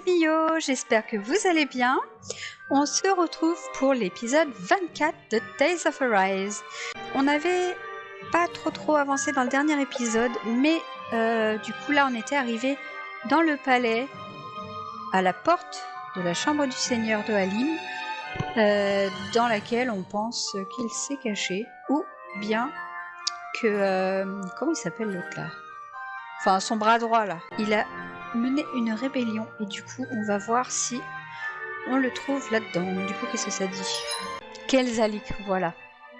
c'est Mio, j'espère que vous allez bien. On se retrouve pour l'épisode 24 de Tales of Arise. On n'avait pas trop avancé dans le dernier épisode, mais du coup là on était arrivé dans le palais, à la porte de la chambre du seigneur de Halim, dans laquelle on pense qu'il s'est caché, ou bien que... comment il s'appelle l'autre là? Enfin son bras droit là, il a mené une rébellion et du coup on va voir si on le trouve là-dedans. Du coup qu'est-ce que ça dit? Kelzalik, voilà.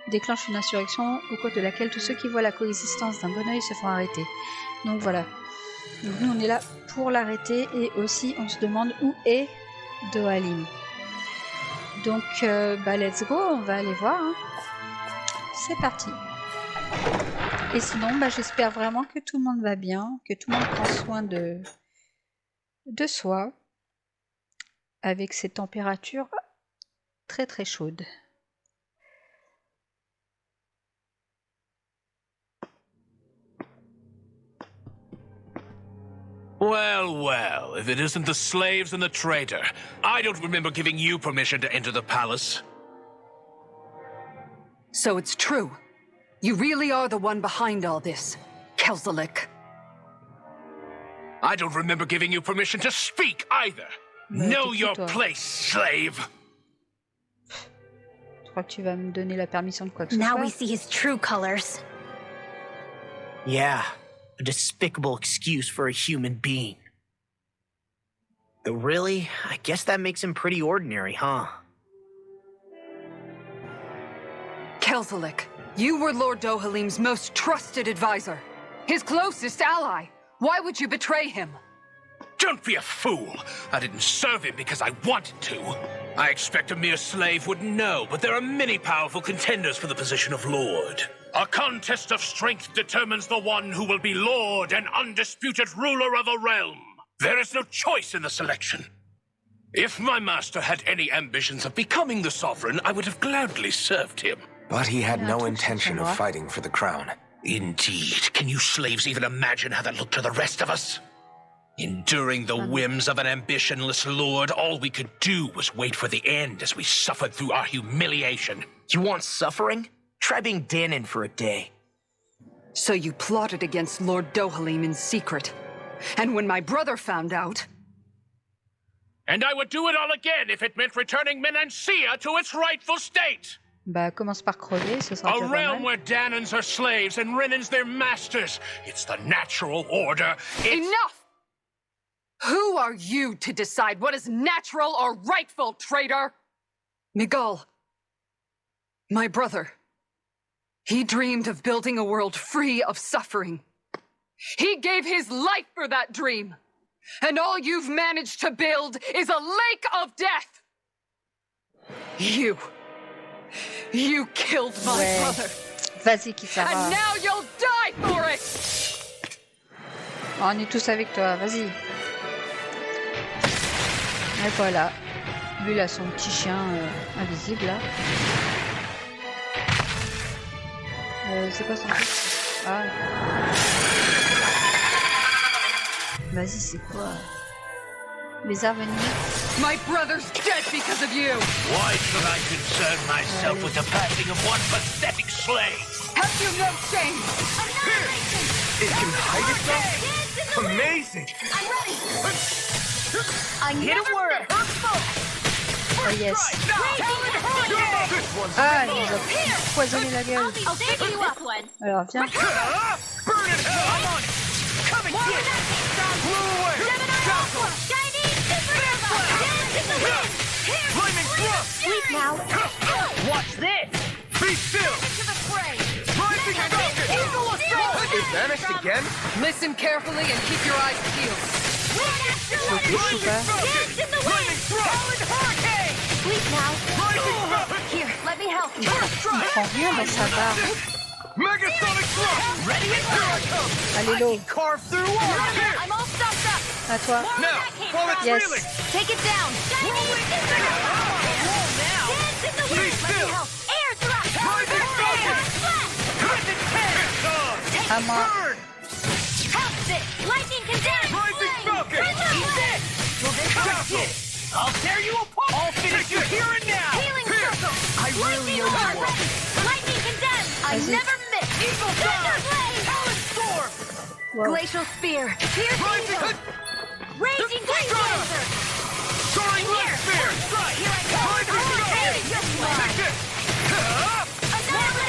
Déclenche une insurrection au cours de laquelle tous ceux qui voient la coexistence d'un bon œil se font arrêter. Donc voilà. Donc, nous on est là pour l'arrêter et aussi on se demande où est Dohalim. Donc let's go, on va aller voir. Hein. C'est parti. Et sinon j'espère vraiment que tout le monde va bien, que tout le monde prend soin de soi avec ces températures très chaudes. Well, if it isn't the slaves and the traitor. I don't remember giving you permission to enter the palace. So it's true. You really are the one behind all this, Kelzalik. I don't remember giving you permission to speak either. Know your place, slave. Je crois que tu vas me donner la permission de quoi que ce Now soit. we see his true colors. Yeah, a despicable excuse for a human being. Though really, I guess that makes him pretty ordinary, huh? Kelzalik, you were Lord Dohalim's most trusted advisor. His closest ally. Why would you betray him? Don't be a fool. I didn't serve him because I wanted to. I expect a mere slave wouldn't know, but there are many powerful contenders for the position of Lord. A contest of strength determines the one who will be Lord and undisputed ruler of a realm. There is no choice in the selection. If my master had any ambitions of becoming the sovereign, I would have gladly served him. But he had no intention of fighting for the crown. Indeed. Can you slaves even imagine how that looked to the rest of us? Enduring the whims of an ambitionless lord, all we could do was wait for the end as we suffered through our humiliation. You want suffering? Try being Danon for a day. So you plotted against Lord Dohalim in secret. And when my brother found out... And I would do it all again if it meant returning Menancia to its rightful state. Commence par crever, ce sera A déjà pas realm mal. where Danons are slaves and Renans their masters. It's the natural order. Enough! Who are you to decide what is natural or rightful, traitor? Miguel, my brother, he dreamed of building a world free of suffering. He gave his life for that dream. And all you've managed to build is a lake of death. You killed my brother. Vas-y, Kisara. And now you'll die for it! On est tous avec toi, vas-y. Et voilà. Lui, il a son petit chien invisible, là. C'est quoi son truc? Ah. Vas-y, c'est quoi? Les arvenir. My brother's dead because of you! Why should I concern myself with the passing of one pathetic slave? Have you no shame? It can hide itself? Amazing! I'm ready. I Hit never a word! Oh yes. Ah, il nous a poisonné la gueule. I'll save you up one. Alors, viens. Burn in hell! I'm on it! Come and get it! Blow away! Chinese supernova. Dance in the wind. Flaming thrust! Sleep now. Watch this! Be still! To the fray. Rising falcon! It vanished again? Listen carefully and keep your eyes peeled. Rising falcon! Dance in the wind. Flaming thrust! Hurricane! Sleep now. Rising falcon! Here, let me help you. First Il strike! prend rien dans sa barre. Megasonic thrust! Ready and Here I come! Allez, l'eau. Carve through water! Here! I'm all stuffed up. À toi. Now! While it's Yes. reeling! Take it down. Chinese supernova. Dance in the Be wind. Let me still! help. Air thrust. Rising falcon! Flash. It's on! À moi. Burn! Help this. Lightning condemned. Rising falcon! Eat this. Will this work? I'll tear you apart! I'll finish you here and now! Healing circle! I really owe you one. Lightning condemned! I Vas-y. never miss! Eagle Thunder Dive! blade! Talon Storm! Wow. Glacial spear! Pierce Rising eagle! Raging blade laser! Soaring Light Spear! Here I go! Rising Oh, Storm! hey, just Take this! Another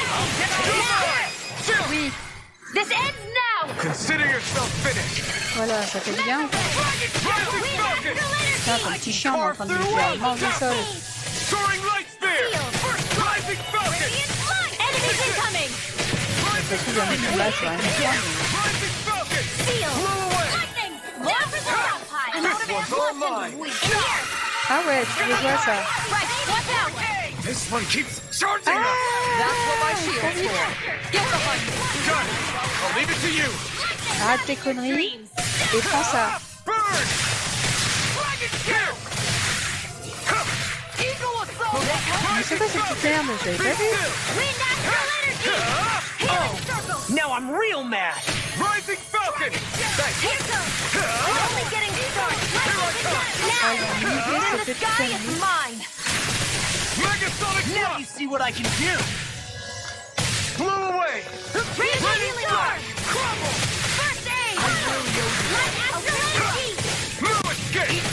Oui, This ends now! Consider yourself finished! voilà, ça fait du bien. Rising Falcon! Putain, ton petit chien, on est en train de lui faire manger le sol. Soaring Light Spear! Rising Falcon! Enemies incoming! Ça se trouve, il y en a qui là sur un écran. Rising Falcon! Seal! Blow away! Lightning! Now for the round pile! This one's all mine! Ah ouais, tu veux jouer à ça. Right, watch out! This one keeps charging us! That's what my shield's for. Get behind me! Got it! I'll leave it to you! Arrête tes conneries et prends ça. Burn! Dragon Kill! Eagle assault! Mais c'est quoi cette petite merde? Je l'avais pas vu. Wind astral energy! Healing circle! Now I'm real mad! Rising Falcon! Thanks! Here goes! We're only getting started! Ah, ils ont niqué Now! cette The petite sky is connerie. mine! Megasonic Now you Thrust! see what I can do! Blew away! Raging healing sword! Crumble! First aid! Light astral energy! No escape!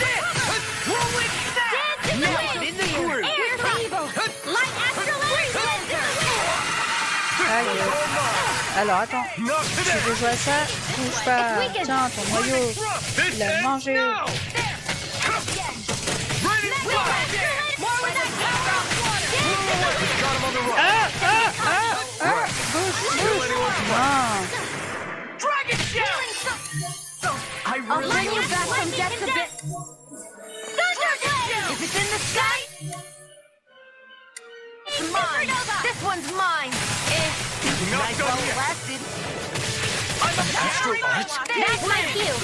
Dance in the wind! In the groove! Air Evo! Light astral energy laser! Allez. Alors attends, Not tu today! veux jouer à ça? Bouge pas. Tiens, ton noyau. This Il a ends mangé. now! Ready to fly! More with that power! Dance in the wind! Got him on the run! Bouge. Non. Dragon Shell! I I'll really bring you owe back from death a bit! Thunder blade! If it's in the sky, it's mine! This one's mine! Not done yet! Lasted. I'm a master art! That's my cue!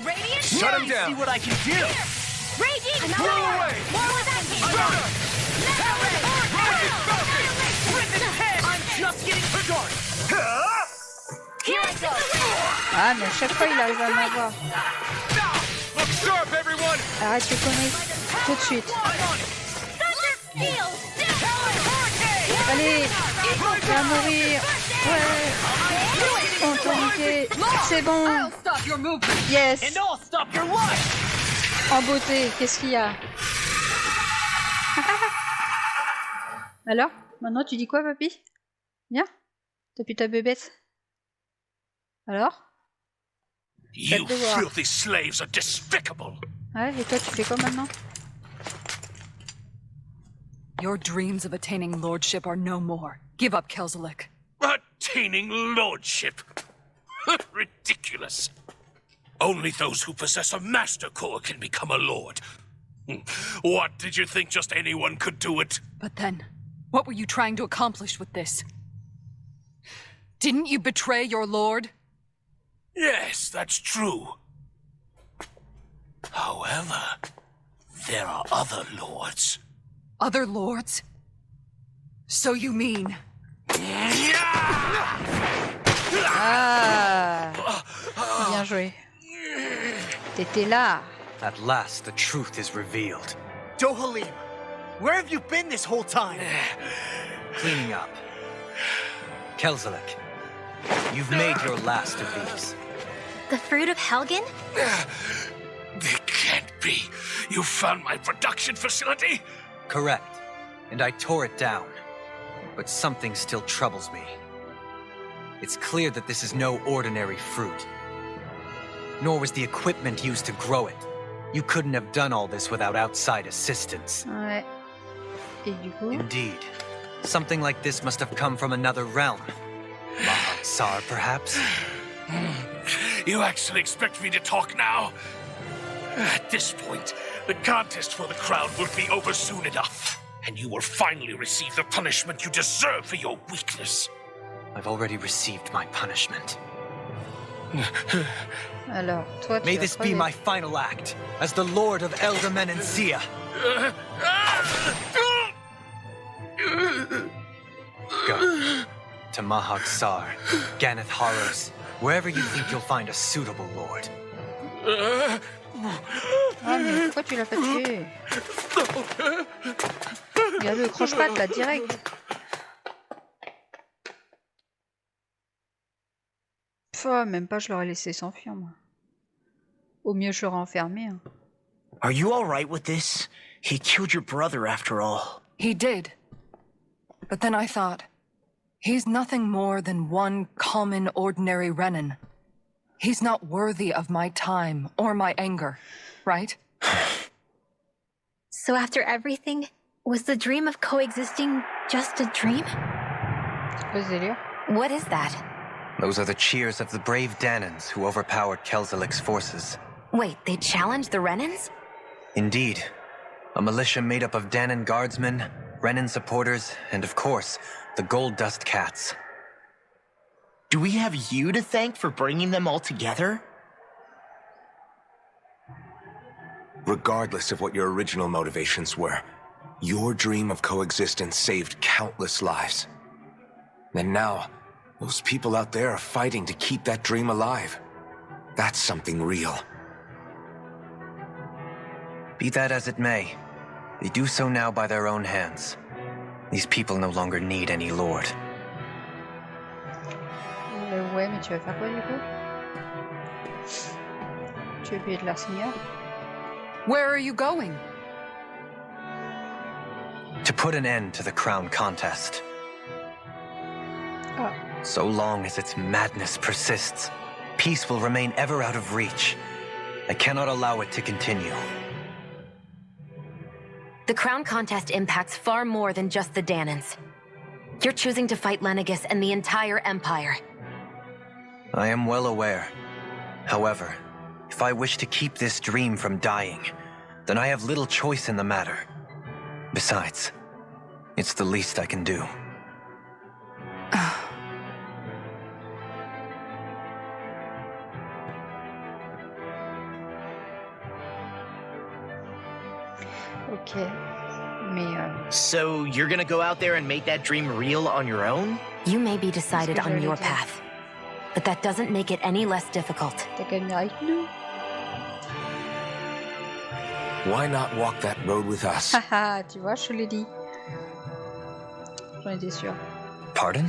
Radiant Shut him See down! what I can do! Raging! Blow away! More with that Shut up! Rising Falcon! I'm just getting started! Here I go! Ah, mais à chaque fois, il arrive à m'avoir. Look sharp, everyone! Arrête tes conneries. Tout de suite. Thunder steel! Allez, va mourir. Ouais. On t'a niqué. C'est bon. I'll stop your movement! Yes. And I'll stop your life! En beauté, qu'est-ce qu'il y a? Alors, maintenant tu dis quoi, papy? Bien? T'as pu ta bébête? Alors? You Faites devoir. filthy slaves are despicable! Ouais, et toi tu fais quoi maintenant? Your dreams of attaining lordship are no more. Give up, Kelzelik. Attaining lordship! Ridiculous! Only those who possess a master core can become a lord. What, did you think just anyone could do it? But then, what were you trying to accomplish with this? Didn't you betray your lord? Yes, that's true. However, there are other lords. Other lords? So you mean... Ah, bien joué. T'étais là. At last, the truth is revealed. Dohalim, where have you been this whole time? Cleaning up. Kelzelik, you've made your last of these. The fruit of Helgen? They can't be. You found my production facility? Correct. And I tore it down. But something still troubles me. It's clear that this is no ordinary fruit. Nor was the equipment used to grow it. You couldn't have done all this without outside assistance. Ouais. Et du coup? Indeed. Something like this must have come from another realm. Mahak-Sar, perhaps? You actually expect me to talk now? At this point, the contest for the crown will be over soon enough. And you will finally receive the punishment you deserve for your weakness. I've already received my punishment. Alors, toi tu May vas this be crever. my final act as the Lord of Eldermen and Sia. Go to Mahak-Sar, Ganeth Haros, wherever you think you'll find a suitable lord. Ah, mais pourquoi tu l'as pas tué? Regarde le croche-patte là, direct. Pff, même pas, je l'aurais laissé s'enfuir, moi. Au mieux, je l'aurais enfermé. Hein. Are you all right with this? He killed your brother after all. He did. But then I thought, he's nothing more than one common, ordinary Renin. He's not worthy of my time or my anger, right? So after everything, was the dream of coexisting just a dream? What is that? Those are the cheers of the brave Danans who overpowered Kelzelik's forces. Wait, they challenged the Renins? Indeed. A militia made up of Danan guardsmen, Renin supporters, and of course, the Gold Dust Cats. Do we have you to thank for bringing them all together? Regardless of what your original motivations were, your dream of coexistence saved countless lives. And now, those people out there are fighting to keep that dream alive. That's something real. Be that as it may, they do so now by their own hands. These people no longer need any lord. Ouais, mais tu vas faire quoi du coup? Tu veux payer de leur seigneur? Where are you going? To put an end to the crown contest. Oh. So long as its madness persists, peace will remain ever out of reach. I cannot allow it to continue. The crown contest impacts far more than just the Danans. You're choosing to fight Lenegis and the entire Empire. I am well aware. However, if I wish to keep this dream from dying, then I have little choice in the matter. Besides, it's the least I can do. Ok, mais So you're gonna go out there and make that dream real on your own? You may be decided Qu'est-ce que on j'allais your dire? path, but that doesn't make it any less difficult. t'as qu'à venir avec nous. Why not walk that road with us? Haha, tu vois, je l'ai dit. J'en étais sûre. Pardon?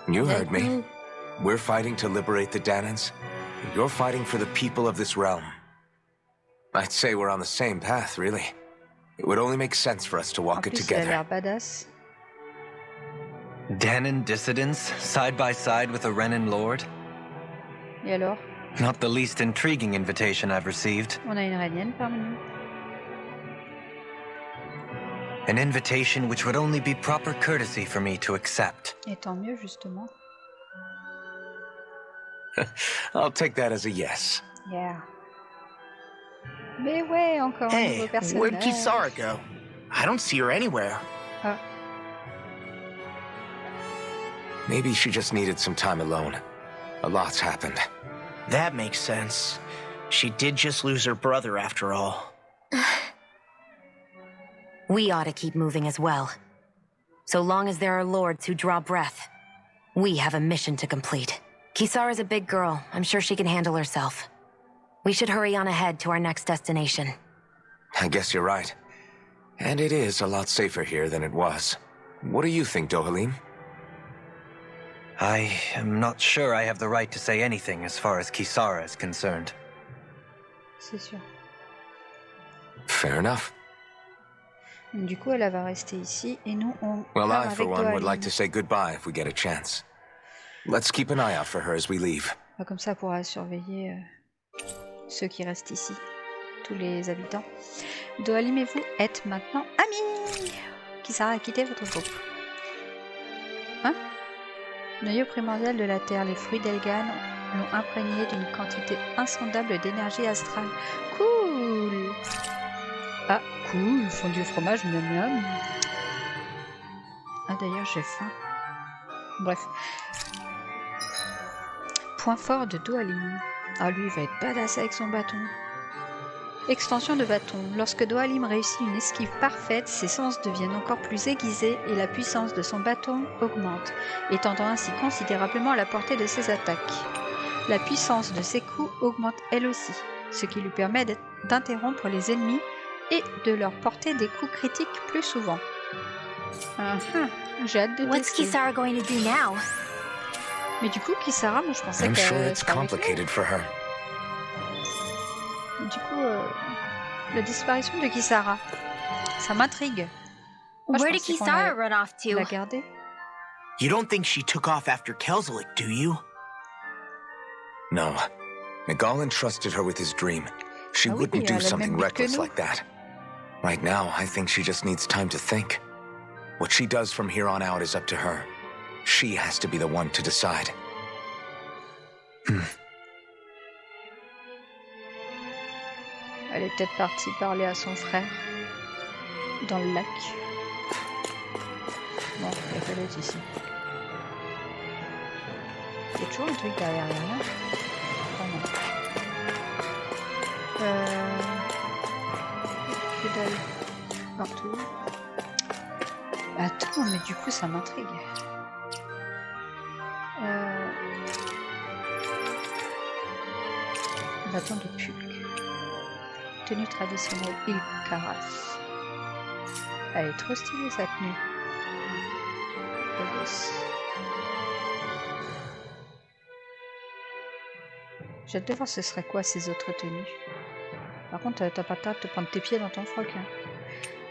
You Viens heard avec me. nous. We're fighting to liberate the Danans. You're fighting for the people of this realm. I'd say we're on the same path, really. It would only make sense for us to En walk it plus, il a together. l'air badass. Danan dissidents, side by side with a Renin lord? Et alors? Not the least intriguing invitation I've received. On a une Rhénienne parmi nous. An invitation which would only be proper courtesy for me to accept. Et tant mieux, justement. I'll take that as a yes. Yeah. Mais ouais, encore un Hey, nouveau personnage. where'd Kisara go? I don't see her anywhere. Ah, Maybe she just needed some time alone. A lot's happened. That makes sense. She did just lose her brother after all. We ought to keep moving as well. So long as there are lords who draw breath, we have a mission to complete. Kisara's a big girl. I'm sure she can handle herself. We should hurry on ahead to our next destination. I guess you're right. And it is a lot safer here than it was. What do you think, Dohalim? I am not sure I have the right to say anything as far as Kisara is concerned. c'est sûr. Fair enough. Donc, du coup, elle va rester ici et nous, on Well, part I, for avec one, would Dohalim. like to say goodbye if we get a chance. Let's keep an eye out for her as we leave. Comme ça, elle pourra surveiller ceux qui restent ici, tous les habitants. Dohalim et vous êtes maintenant amis. Kisara a quitté votre groupe. Hein? Noyau primordial de la Terre, les fruits d'Elgan l'ont imprégné d'une quantité insondable d'énergie astrale. Cool! Ah, cool, fondu au fromage, miam miam. Ah, d'ailleurs, j'ai faim. Bref. Point fort de Dohalim. Ah, lui, il va être badass avec son bâton. Extension de bâton. Lorsque Dohalim réussit une esquive parfaite, ses sens deviennent encore plus aiguisés et la puissance de son bâton augmente, étendant ainsi considérablement la portée de ses attaques. La puissance de ses coups augmente elle aussi. ce qui lui permet d'interrompre les ennemis et de leur porter des coups critiques plus souvent. J'ai hâte de What's tester. Kisara going to do now? Mais du coup, Kisara, moi je pensais I'm sure qu'elle it's serait avec complicated for her. nous. Du coup, la disparition de Kisara, ça m'intrigue. Moi, je Where did pensais qu'on Kisara allait run off to? la garder. You don't think she took off after Kelzelik, do you? No. Miguel entrusted her with his dream. She Ah oui, wouldn't elle a do le something même but que reckless nous. like that. Right now, I think she just needs time to think. What she does from here on out is up to her. She has to be the one to decide. Elle est peut-être partie parler à son frère dans le lac. Bon, il n'y a pas d'être ici. Il y a toujours un truc derrière là, hein. Oh non. Que dalle. Partout. Attends, mais du coup ça m'intrigue. Bâton de pulque. Tenue traditionnelle Il Caras. Elle est trop stylée sa tenue. Goddess. J'ai hâte de voir ce serait quoi ces autres tenues. Par contre, t'as pas tard de te prendre tes pieds dans ton froc. Hein.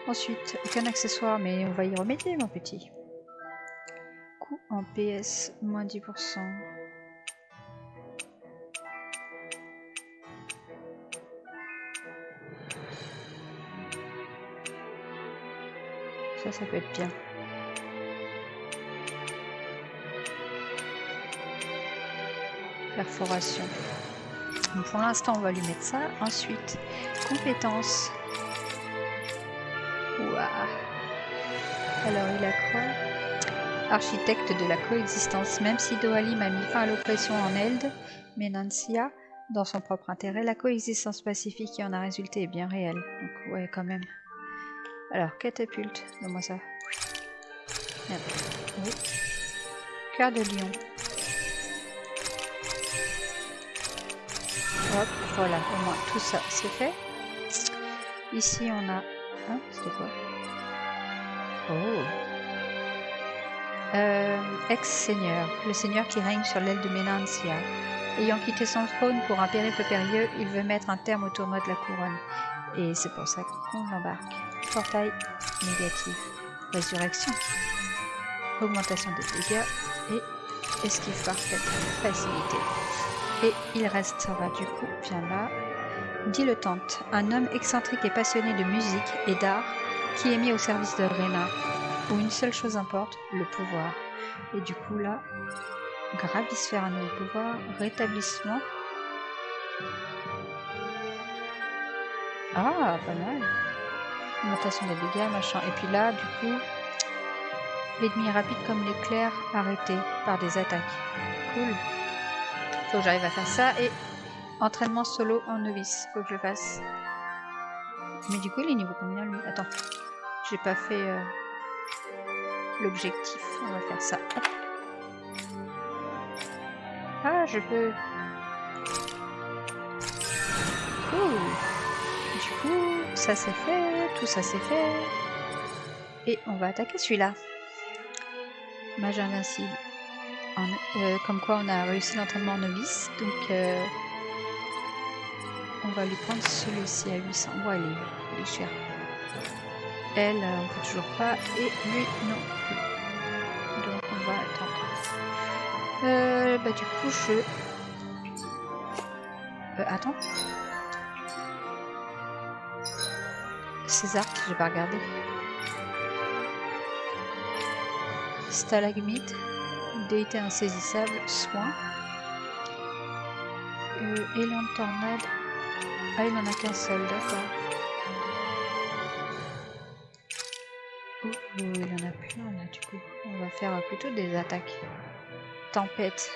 Ensuite, aucun accessoire, mais on va y remédier, mon petit. Coût en PS, moins 10%. Ça peut être bien. Perforation. Donc pour l'instant, on va lui mettre ça. Ensuite, compétences. Ouah. Alors, il a quoi? Architecte de la coexistence. Même si Dohalim a mis fin à l'oppression en Eld, Menancia, dans son propre intérêt, la coexistence pacifique qui en a résulté est bien réelle. Donc, ouais, quand même. Alors, catapulte. Donne-moi ça. Merde. Oui. Cœur de lion. Hop, voilà, au moins tout ça c'est fait. Ici on a... Hein, c'était quoi? Oh. Ex-seigneur. Le seigneur qui règne sur l'aile de Menancia. Ayant quitté son trône pour un périple périlleux, il veut mettre un terme au tournoi de la couronne. Et c'est pour ça qu'on l'embarque. Portail négatif. Résurrection. Augmentation des dégâts et esquive parfaite. Facilité. Et il restera du coup bien là. Dilettante, un homme excentrique et passionné de musique et d'art qui est mis au service de Rena, où une seule chose importe, le pouvoir. Et du coup là, gravisphère un nouveau pouvoir, rétablissement. Ah, pas mal. Augmentation des dégâts, machin. Et puis là, du coup, l'ennemi rapide comme l'éclair arrêté par des attaques. Cool. Faut que j'arrive à faire ça et entraînement solo en novice. Faut que je le fasse. Mais du coup, il est niveau combien lui? Attends, j'ai pas fait l'objectif. On va faire ça. Hop. Ah, je peux. Cool. Du coup, ça c'est fait, tout ça c'est fait. Et on va attaquer celui-là. Mage invincible. Comme quoi on a réussi l'entraînement en novice, donc on va lui prendre celui-ci à 800. Bon, il est cher. Elle, on peut toujours pas, et lui non plus. Donc on va attendre. Bah du coup je... attends. César, j'ai pas regardé. Stalagmite. Déité insaisissable, soin. Élan de tornade. Ah, il n'en a qu'un seul, d'accord. Il en a plein là, du coup. On va faire plutôt des attaques. Tempête.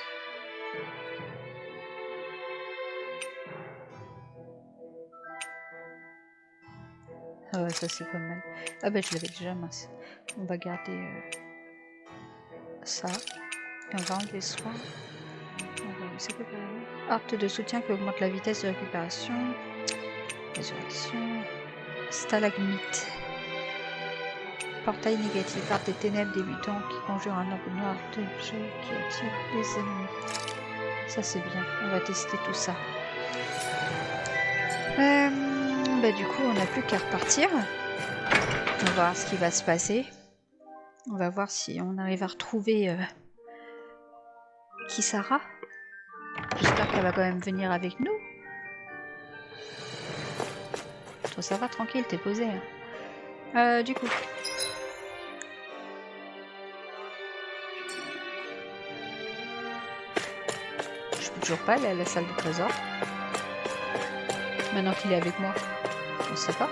Ah ouais, ça c'est pas mal. Ah bah je l'avais déjà, mince. On va garder ça. Et on va enlever soin. C'est quoi par là? Arc de soutien qui augmente la vitesse de récupération. Résurrection. Stalagmite. Portail négatif. Arc des ténèbres débutant qui conjure un orbe noir de jeu qui attire les ennemis. Ça c'est bien. On va tester tout ça. Bah, du coup, on n'a plus qu'à repartir. On va voir ce qui va se passer. On va voir si on arrive à retrouver Kisara. J'espère qu'elle va quand même venir avec nous. Toi, ça va, tranquille, t'es posé. Hein. Du coup. Je peux toujours pas aller à la salle de trésor. Maintenant qu'il est avec moi. On sait pas.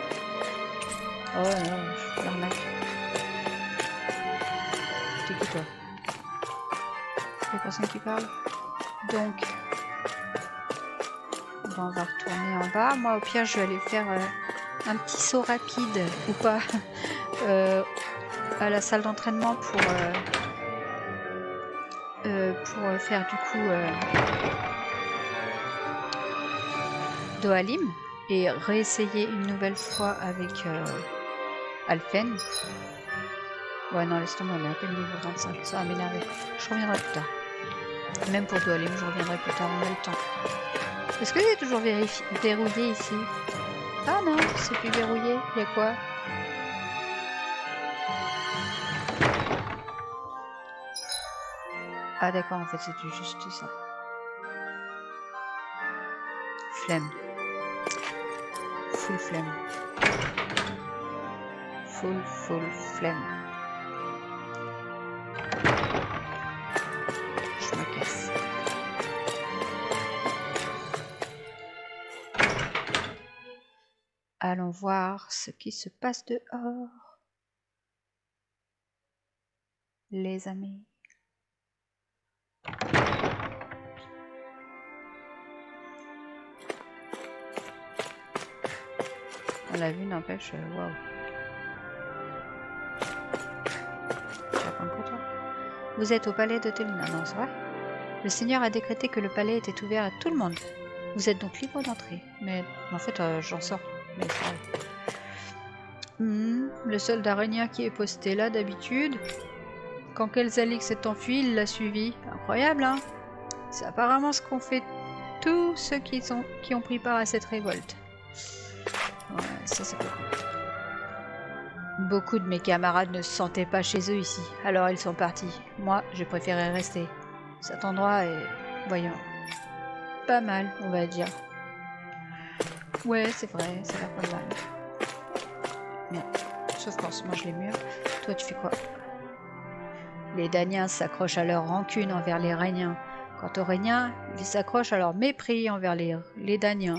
Oh non, je suis l'arnaque. T'écoutes toi. Il y a personne qui parle. Donc, on va retourner en bas. Moi, au pire, je vais aller faire un petit saut rapide, ou pas, à la salle d'entraînement pour faire du coup Dohalim et réessayer une nouvelle fois avec Alphen. Ouais, non, laisse tomber, on est à peine niveau 25, ça va m'énerver. Je reviendrai plus tard. Même pour Dohalim, je reviendrai plus tard, on a le temps. Est-ce que c'est toujours verrouillé ici? Ah non, c'est plus verrouillé. Il y a quoi? Ah d'accord, en fait c'était juste ça. Flemme. Full flemme. Full flemme. Je me casse. Allons voir ce qui se passe dehors. Les amis. On l'a vu, n'empêche, waouh. Tu vas prendre quoi, toi? Vous êtes au palais de Télina, non, c'est vrai? Le Seigneur a décrété que le palais était ouvert à tout le monde. Vous êtes donc libre d'entrer. Mais en fait, j'en sors. Mais c'est vrai. Le soldat aragnien qui est posté là d'habitude. Quand Kelzalik s'est enfui, il l'a suivi. Incroyable, hein? C'est apparemment ce qu'ont fait tous ceux qui ont pris part à cette révolte. Ouais, ça c'est pas cool. Beaucoup de mes camarades ne se sentaient pas chez eux ici, alors ils sont partis. Moi, je préférais rester. Cet endroit est, voyons, pas mal, on va dire. Ouais, c'est vrai, ça a l'air pas mal. Bien, sauf qu'en ce moment je les murs. Toi, tu fais quoi? Les Daniens s'accrochent à leur rancune envers les Rhéniens. Quant aux Rhéniens, ils s'accrochent à leur mépris envers les Daniens.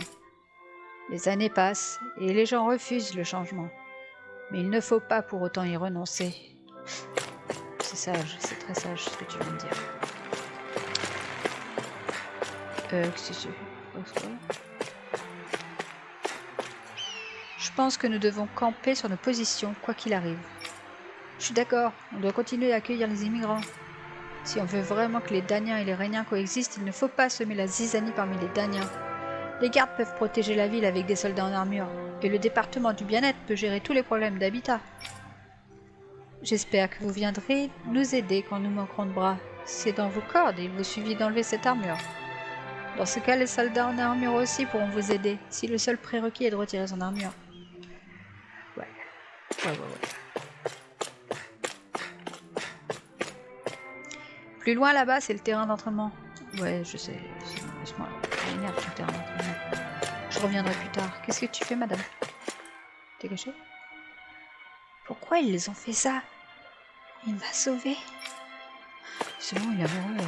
Les années passent et les gens refusent le changement. Mais il ne faut pas pour autant y renoncer. C'est sage, c'est très sage ce que tu viens de dire. Je pense que nous devons camper sur nos positions, quoi qu'il arrive. Je suis d'accord, on doit continuer à accueillir les immigrants. Si on veut vraiment que les Daniens et les Rhéniens coexistent, il ne faut pas semer la zizanie parmi les Daniens. Les gardes peuvent protéger la ville avec des soldats en armure, et le département du bien-être peut gérer tous les problèmes d'habitat. J'espère que vous viendrez nous aider quand nous manquerons de bras. C'est dans vos cordes et il vous suffit d'enlever cette armure. Dans ce cas, les soldats en armure aussi pourront vous aider, si le seul prérequis est de retirer son armure. Ouais. Plus loin là-bas, c'est le terrain d'entraînement. Ouais, je sais. Laisse-moi. Ça m'énerve le terrain d'entraînement. Je reviendrai plus tard. Qu'est-ce que tu fais, madame? T'es cachée? Pourquoi ils les ont fait ça? Il m'a sauvée. C'est bon, il est amoureux.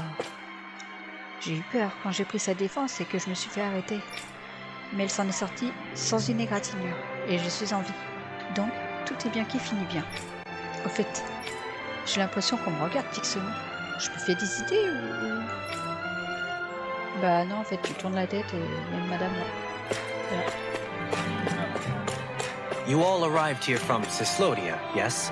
J'ai eu peur quand j'ai pris sa défense et que je me suis fait arrêter. Mais elle s'en est sortie sans une égratignure. Et je suis en vie. Donc, tout est bien qui finit bien. Au fait, j'ai l'impression qu'on me regarde fixement. Je me fais des idées ou... Bah non, en fait, tu tournes la tête et il y a une madame là. Voilà. You all arrived here from Cislodia, yes?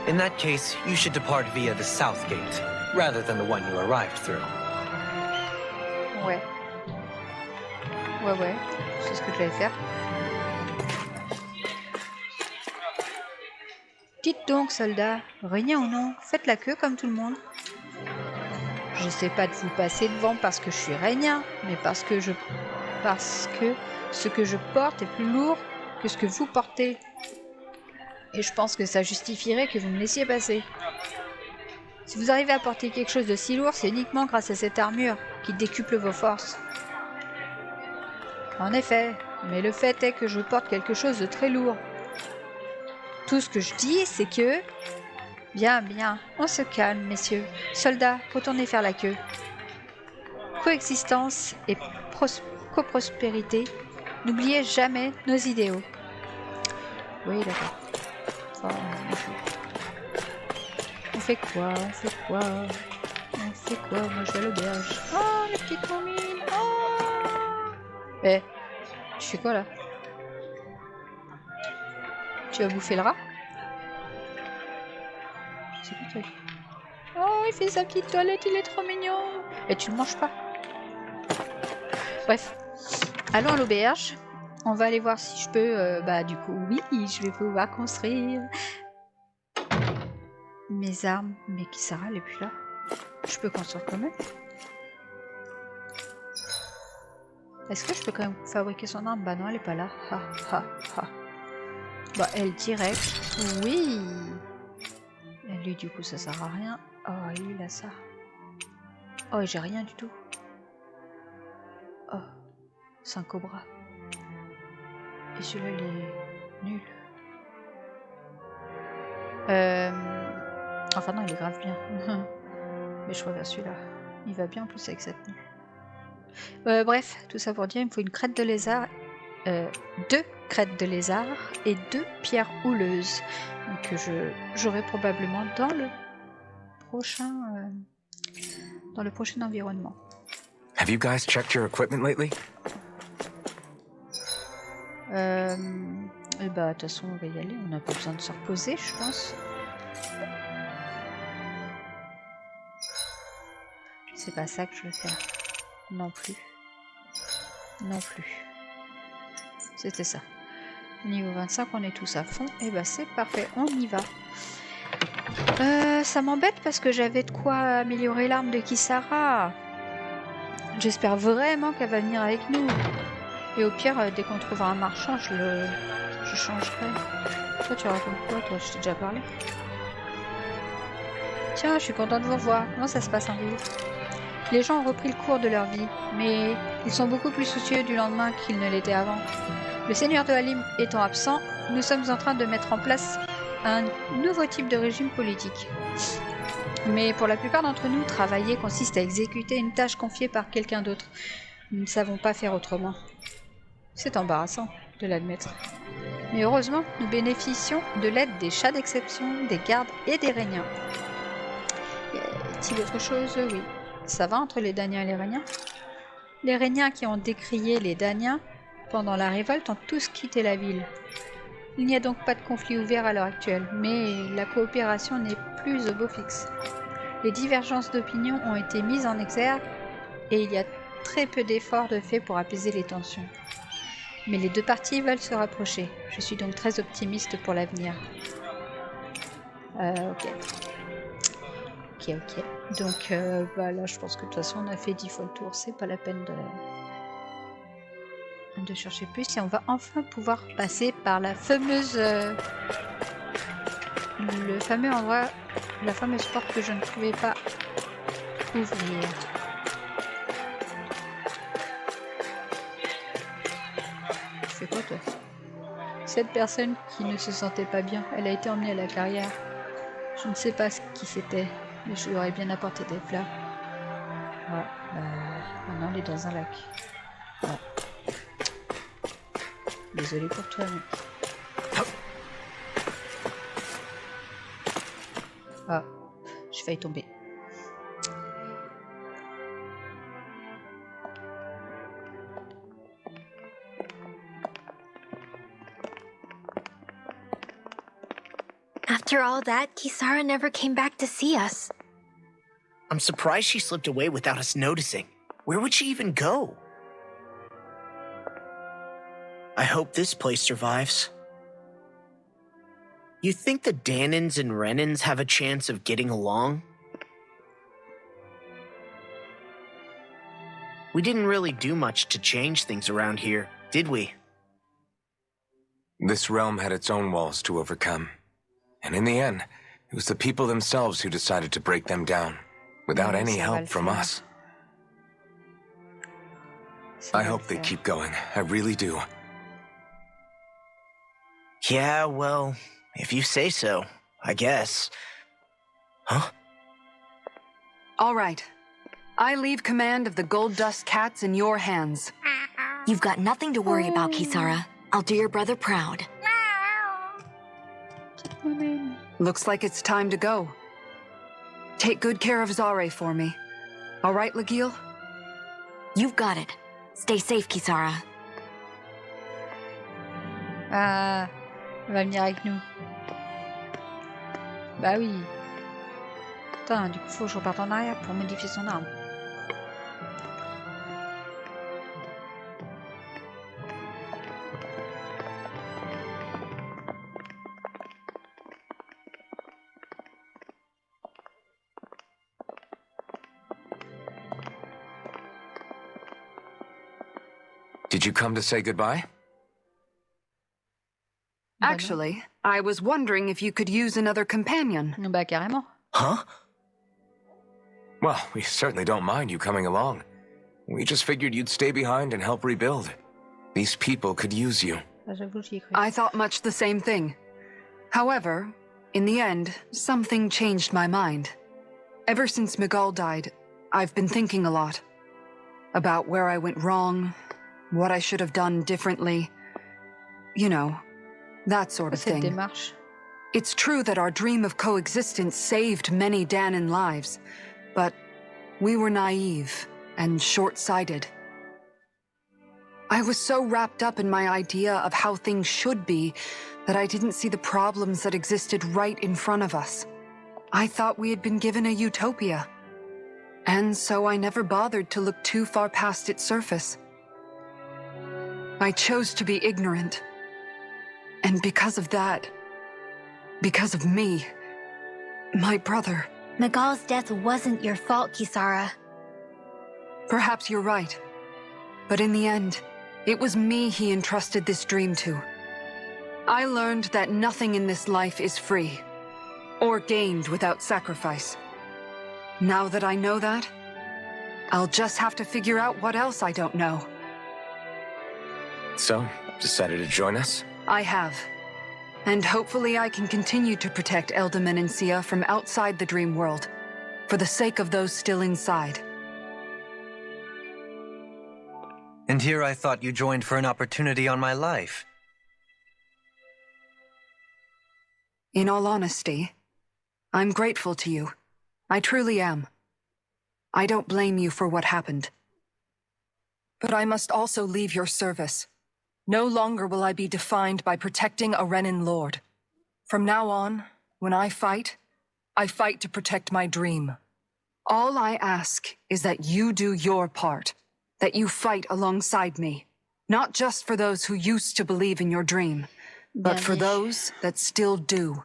In that case, you should depart via the south gate, rather than the one you arrived through. Ouais. Ouais. C'est ce que je vais faire. Dites donc, soldats, régnien ou non, faites la queue comme tout le monde. Je sais pas de vous passer devant parce que je suis régnien, mais parce que ce que je porte est plus lourd que ce que vous portez. Et je pense que ça justifierait que vous me laissiez passer. Si vous arrivez à porter quelque chose de si lourd, c'est uniquement grâce à cette armure qui décuple vos forces. En effet, mais le fait est que je porte quelque chose de très lourd. Tout ce que je dis, c'est que... Bien, on se calme, messieurs. Soldats, retournez faire la queue. Coexistence et coprospérité. N'oubliez jamais nos idéaux. Oui, d'accord. Oh, on fait quoi? Moi, je vais à l'auberge. Oh, la petite momine. Oh. Eh, tu fais quoi, là? Tu vas bouffer le rat? Je sais plus toi. Oh, il fait sa petite toilette, il est trop mignon. Et tu le manges pas. Bref, allons à l'auberge. On va aller voir si je peux... du coup, oui, je vais pouvoir construire mes armes. Mais Kisara, elle est plus là. Je peux construire quand même. Est-ce que je peux quand même fabriquer son arme? Bah non, elle est pas là. Bah, elle direct. Oui. Et lui, du coup, ça sert à rien. Oh, lui, il a ça. Oh, j'ai rien du tout. Oh, c'est un cobra. Et celui-là, il est nul. Enfin non, il est grave bien. Mais je préfère celui-là. Il va bien en plus avec cette tenue. Bref, tout ça pour dire, il me faut une crête de lézard. 2 crêtes de lézard et 2 pierres houleuses. Donc j'aurai probablement dans le prochain environnement. Have you guys checked your equipment lately? Et bah, de toute façon, on va y aller. On n'a pas besoin de se reposer, je pense. C'est pas ça que je veux faire. Non plus. C'était ça. Niveau 25, on est tous à fond. Et bah, c'est parfait. On y va. Ça m'embête parce que j'avais de quoi améliorer l'arme de Kisara. J'espère vraiment qu'elle va venir avec nous. Et au pire, dès qu'on trouvera un marchand, je changerai. Toi, tu racontes quoi, toi? Je t'ai déjà parlé. Tiens, je suis contente de vous revoir. Comment ça se passe en ville? Les gens ont repris le cours de leur vie, mais ils sont beaucoup plus soucieux du lendemain qu'ils ne l'étaient avant. Le seigneur de Halim étant absent, nous sommes en train de mettre en place un nouveau type de régime politique. Mais pour la plupart d'entre nous, travailler consiste à exécuter une tâche confiée par quelqu'un d'autre. Nous ne savons pas faire autrement. C'est embarrassant de l'admettre. Mais heureusement, nous bénéficions de l'aide des chats d'exception, des gardes et des régnants. Y a-t-il autre chose? Oui. Ça va entre les Daniens et les Régnants? Les Régnants qui ont décrié les Daniens pendant la révolte ont tous quitté la ville. Il n'y a donc pas de conflit ouvert à l'heure actuelle, mais la coopération n'est plus au beau fixe. Les divergences d'opinion ont été mises en exergue et il y a très peu d'efforts de fait pour apaiser les tensions. Mais les deux parties veulent se rapprocher. Je suis donc très optimiste pour l'avenir. Ok. Donc là, je pense que de toute façon, on a fait 10 fois le tour. C'est pas la peine de chercher plus. Et on va enfin pouvoir passer par la fameuse... le fameux endroit, la fameuse porte que je ne pouvais pas ouvrir. C'est quoi, toi? Cette personne qui ne se sentait pas bien, elle a été emmenée à la carrière. Je ne sais pas qui c'était, mais je lui aurais bien apporté des plats. Ouais, maintenant elle est dans un lac. Ouais. Désolé pour toi, mec. Ah, j'ai failli tomber. After all that, Kisara never came back to see us. I'm surprised she slipped away without us noticing. Where would she even go? I hope this place survives. You think the Danins and Renins have a chance of getting along? We didn't really do much to change things around here, did we? This realm had its own walls to overcome. And in the end, it was the people themselves who decided to break them down, without any help from us. I hope they keep going. I really do. Yeah, well, if you say so, I guess. Huh? All right. I leave command of the Gold Dust Cats in your hands. You've got nothing to worry about, Kisara. I'll do your brother proud. Looks like it's time to go. Take good care of Zare for me. All right, Legil? You've got it. Stay safe, Kisara. Ah, elle va venir avec nous. Bah oui. Putain, du coup, faut que je reparte en arrière pour modifier son arme. Did you come to say goodbye? Actually, I was wondering if you could use another companion. Bah carrément. Huh? Well, we certainly don't mind you coming along. We just figured you'd stay behind and help rebuild. These people could use you. Ah, j'avoue, j'y ai cru. I thought much the same thing. However, in the end, something changed my mind. Ever since Miguel died, I've been thinking a lot. About where I went wrong, what I should have done differently. You know, that sort of Cette thing. démarche. It's true that our dream of coexistence saved many Danan lives, but we were naive and short-sighted. I was so wrapped up in my idea of how things should be that I didn't see the problems that existed right in front of us. I thought we had been given a utopia, and so I never bothered to look too far past its surface. I chose to be ignorant, and because of that, because of me, my brother. Miguel's death wasn't your fault, Kisara. Perhaps you're right. But in the end, it was me he entrusted this dream to. I learned that nothing in this life is free, or gained without sacrifice. Now that I know that, I'll just have to figure out what else I don't know. So, decided to join us? I have. And hopefully I can continue to protect Eldaman and Sia from outside the dream world, for the sake of those still inside. And here I thought you joined for an opportunity on my life. In all honesty, I'm grateful to you. I truly am. I don't blame you for what happened. But I must also leave your service. No longer will I be defined by protecting a Renin lord. From now on, when I fight to protect my dream. All I ask is that you do your part, that you fight alongside me, not just for those who used to believe in your dream, but for those that still do.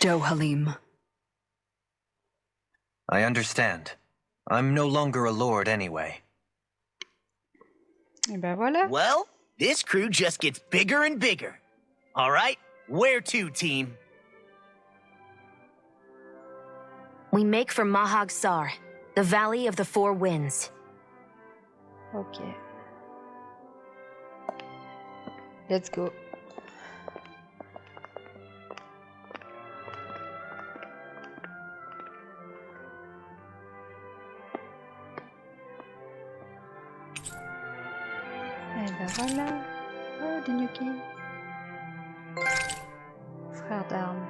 Dohalim. I understand. I'm no longer a lord anyway. Et ben voilà. Well, this crew just gets bigger and bigger. All right, where to, team? We make for Mahag Sar, the Valley of the Four Winds. Ok. Let's go. Et ben voilà. Oh, des gnocchis. Frère d'armes.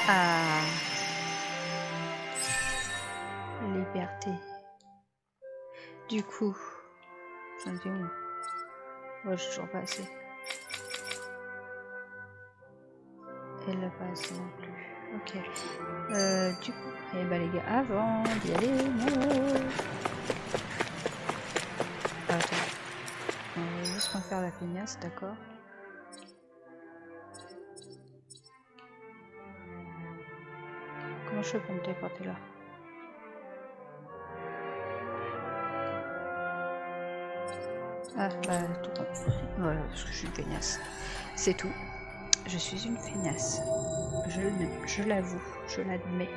Ah. Liberté. Du coup, j'en ai où? Ouais, j'ai toujours pas assez. Et là, pas assez non plus. Ok. Du coup, eh ben les gars, avant d'y aller, non. Ah, attends. On va juste faire la feignasse, d'accord. Comment je fais pour me téléporter là? Ah, bah, tout con. Voilà, parce que je suis une feignasse. C'est tout. Je suis une feignasse. Je l'avoue, je l'admets.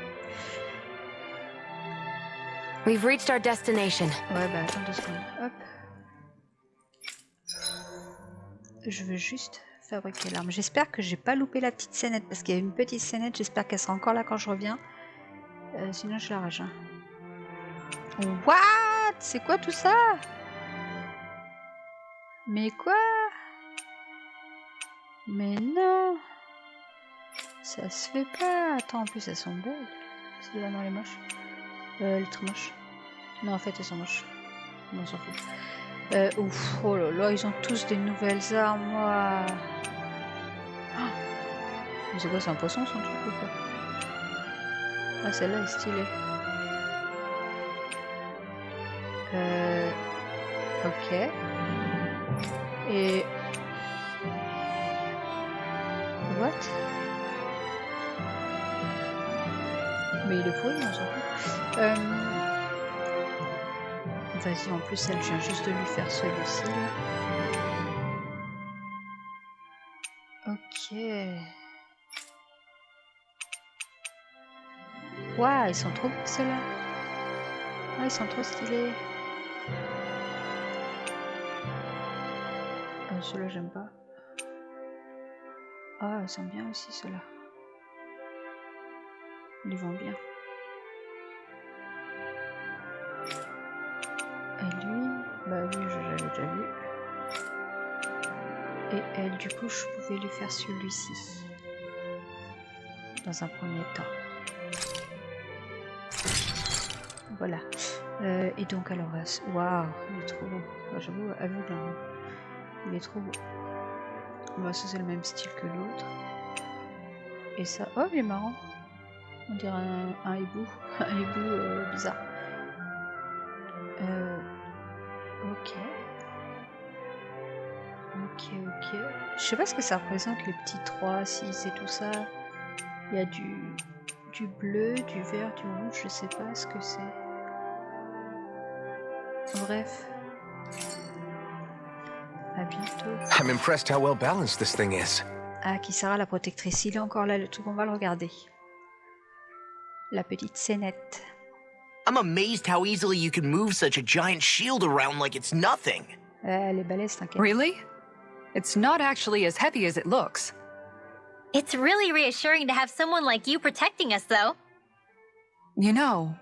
We've reached our destination. Ouais, bah, attends 2 secondes. Hop. Je veux juste fabriquer l'arme. J'espère que j'ai pas loupé la petite scénette, parce qu'il y a une petite scénette. J'espère qu'elle sera encore là quand je reviens. Sinon, je la rage. Hein. What? C'est quoi tout ça? Mais quoi? Mais non! Ça se fait pas! Attends, en plus elles sont belles. C'est vraiment les moches. Elle est trop moche. Non, en fait elles sont moches. Non, on s'en fout. Ouf, oh là là, ils ont tous des nouvelles armes. Wow. Oh. Mais c'est quoi, c'est un poisson son truc ou quoi? Ah, celle-là est stylée. Ok. Et... What? Mais il est pourri, on s'en fout. Vas-y, en plus, elle vient juste de lui faire celui-ci. Ok. Waouh, ils sont trop beaux ceux-là. Ah, ils sont trop stylés. Ceux-là, j'aime pas. Ah, ils sont bien aussi, ceux-là. Ils vont bien. Et lui, bah oui, je l'avais déjà vu. Et elle, du coup, je pouvais lui faire celui-ci. Dans un premier temps. Voilà. Et donc, alors, waouh, il est trop beau. Enfin, j'avoue, aveugle, hein. Il est trop beau. Bah, ça, c'est le même style que l'autre. Et ça, oh, il est marrant. On dirait un hibou. Un hibou bizarre. Ok. Ok. Je sais pas ce que ça représente, les petits 3, 6 et tout ça. Il y a du bleu, du vert, du rouge, je sais pas ce que c'est. Bref. À bientôt. I'm impressed how well balanced this thing is. Ah, Kisara la protectrice, il est encore là le truc, on va le regarder. La petite scénette. I'm amazed how easily you can move such a giant shield around like it's nothing. Elle est balèze, t'inquiète. Really? It's not actually as heavy as it looks. It's really reassuring to have someone like you protecting us, though. You know,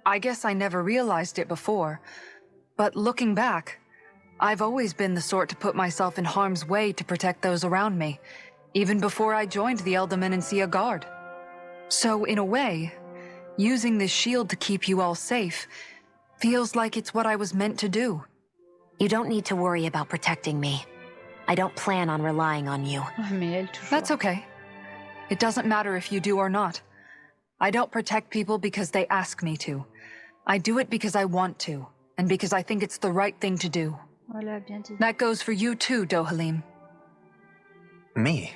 I guess I never realized it before, but looking back, I've always been the sort to put myself in harm's way to protect those around me, even before I joined the Elderman and Sea Guard. So, in a way, using this shield to keep you all safe feels like it's what I was meant to do. You don't need to worry about protecting me. I don't plan on relying on you. Mais elle, toujours. That's okay. It doesn't matter if you do or not. I don't protect people because they ask me to. I do it because I want to, and because I think it's the right thing to do. Voilà, bien dit. That goes for you too, Dohalim. Me?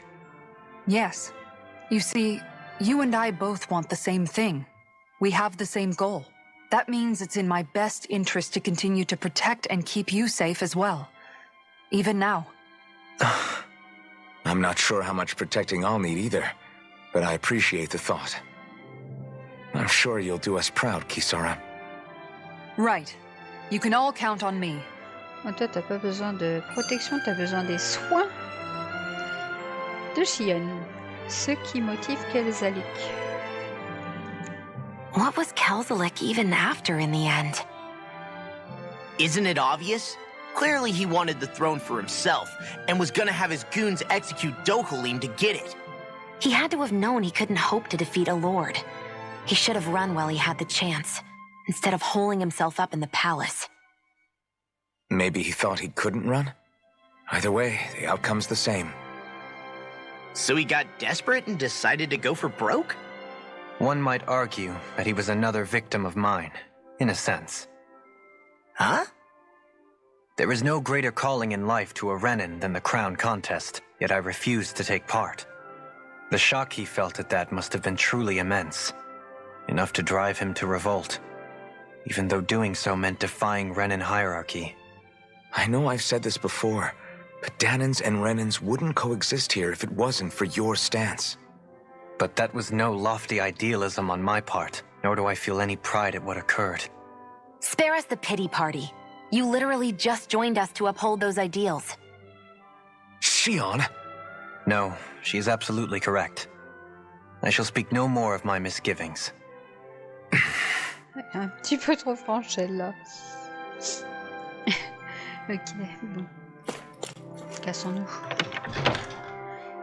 Yes. You see, you and I both want the same thing. We have the same goal. That means it's in my best interest to continue to protect and keep you safe as well. Even now. I'm not sure how much protecting I'll need either, but I appreciate the thought. I'm sure you'll do us proud, Kisara. Right. You can all count on me. Oh, toi, t'as pas besoin de protection, t'as besoin des soins de Shion. Ce qui motive Kelzalik. What was Kelzalik even after in the end? Isn't it obvious? Clearly he wanted the throne for himself, and was gonna have his goons execute Dohalim to get it. He had to have known he couldn't hope to defeat a lord. He should have run while he had the chance, instead of holding himself up in the palace. Maybe he thought he couldn't run? Either way, the outcome's the same. So he got desperate and decided to go for broke? One might argue that he was another victim of mine, in a sense. Huh? There is no greater calling in life to a Renin than the crown contest, yet I refused to take part. The shock he felt at that must have been truly immense, enough to drive him to revolt, even though doing so meant defying Renin hierarchy. I know I've said this before, but Danins and Renins wouldn't coexist here if it wasn't for your stance. But that was no lofty idealism on my part, nor do I feel any pride at what occurred. Spare us the pity party. You literally just joined us to uphold those ideals. Shion? No, she is absolutely correct. I shall speak no more of my misgivings. Un petit peu trop franche celle-là. Ok, bon. Cassons-nous.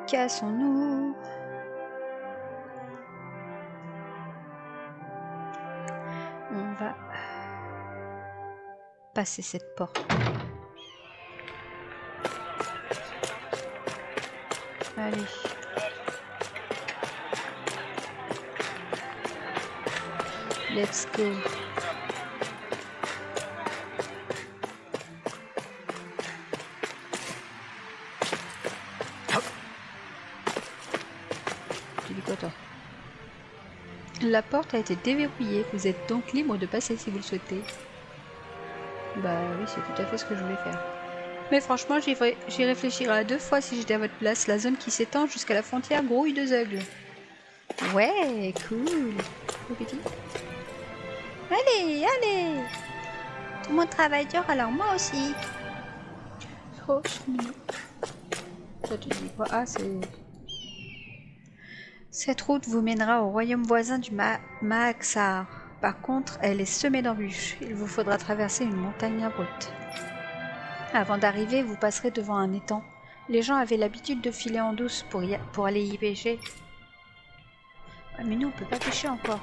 Cassons-nous. On va passer cette porte. Allez. Let's go. Tu dis quoi toi? La porte a été déverrouillée. Vous êtes donc libre de passer si vous le souhaitez. Bah oui, c'est tout à fait ce que je voulais faire. Mais franchement, j'y réfléchirais à 2 fois si j'étais à votre place. La zone qui s'étend jusqu'à la frontière grouille de Zeugles. Ouais, cool. Oh, petit. Allez, allez. Tout le monde travaille dur, alors moi aussi. Trop mignon. Toi, tu dis quoi? Ah, c'est... Cette route vous mènera au royaume voisin du Maaxar. Par contre, elle est semée d'embûches. Il vous faudra traverser une montagne abrupte. Avant d'arriver, vous passerez devant un étang. Les gens avaient l'habitude de filer en douce pour aller y pêcher. Ouais, mais nous, on peut pas pêcher encore.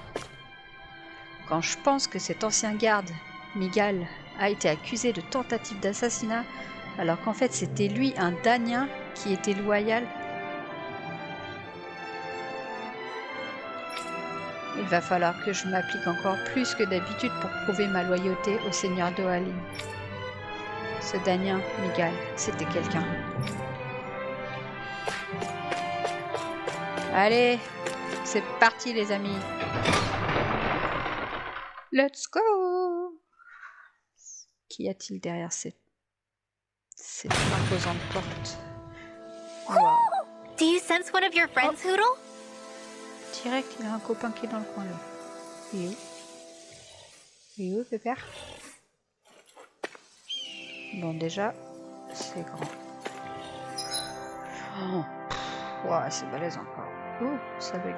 Quand je pense que cet ancien garde, Migal, a été accusé de tentative d'assassinat, alors qu'en fait c'était lui, un Danien, qui était loyal. Il va falloir que je m'applique encore plus que d'habitude pour prouver ma loyauté au seigneur d'Oali. Ce Danien, Migal, c'était quelqu'un. Allez, c'est parti les amis. Let's go! Qu'y a-t-il derrière cette imposante porte? Wow. Do you sense one of your friends, Hoodle? Direct, il a un copain qui est dans le coin là. Il est où? Il est où, Pépère? Bon, déjà, c'est grand. Oh. Wow, c'est balèze encore. Oh, ça bug.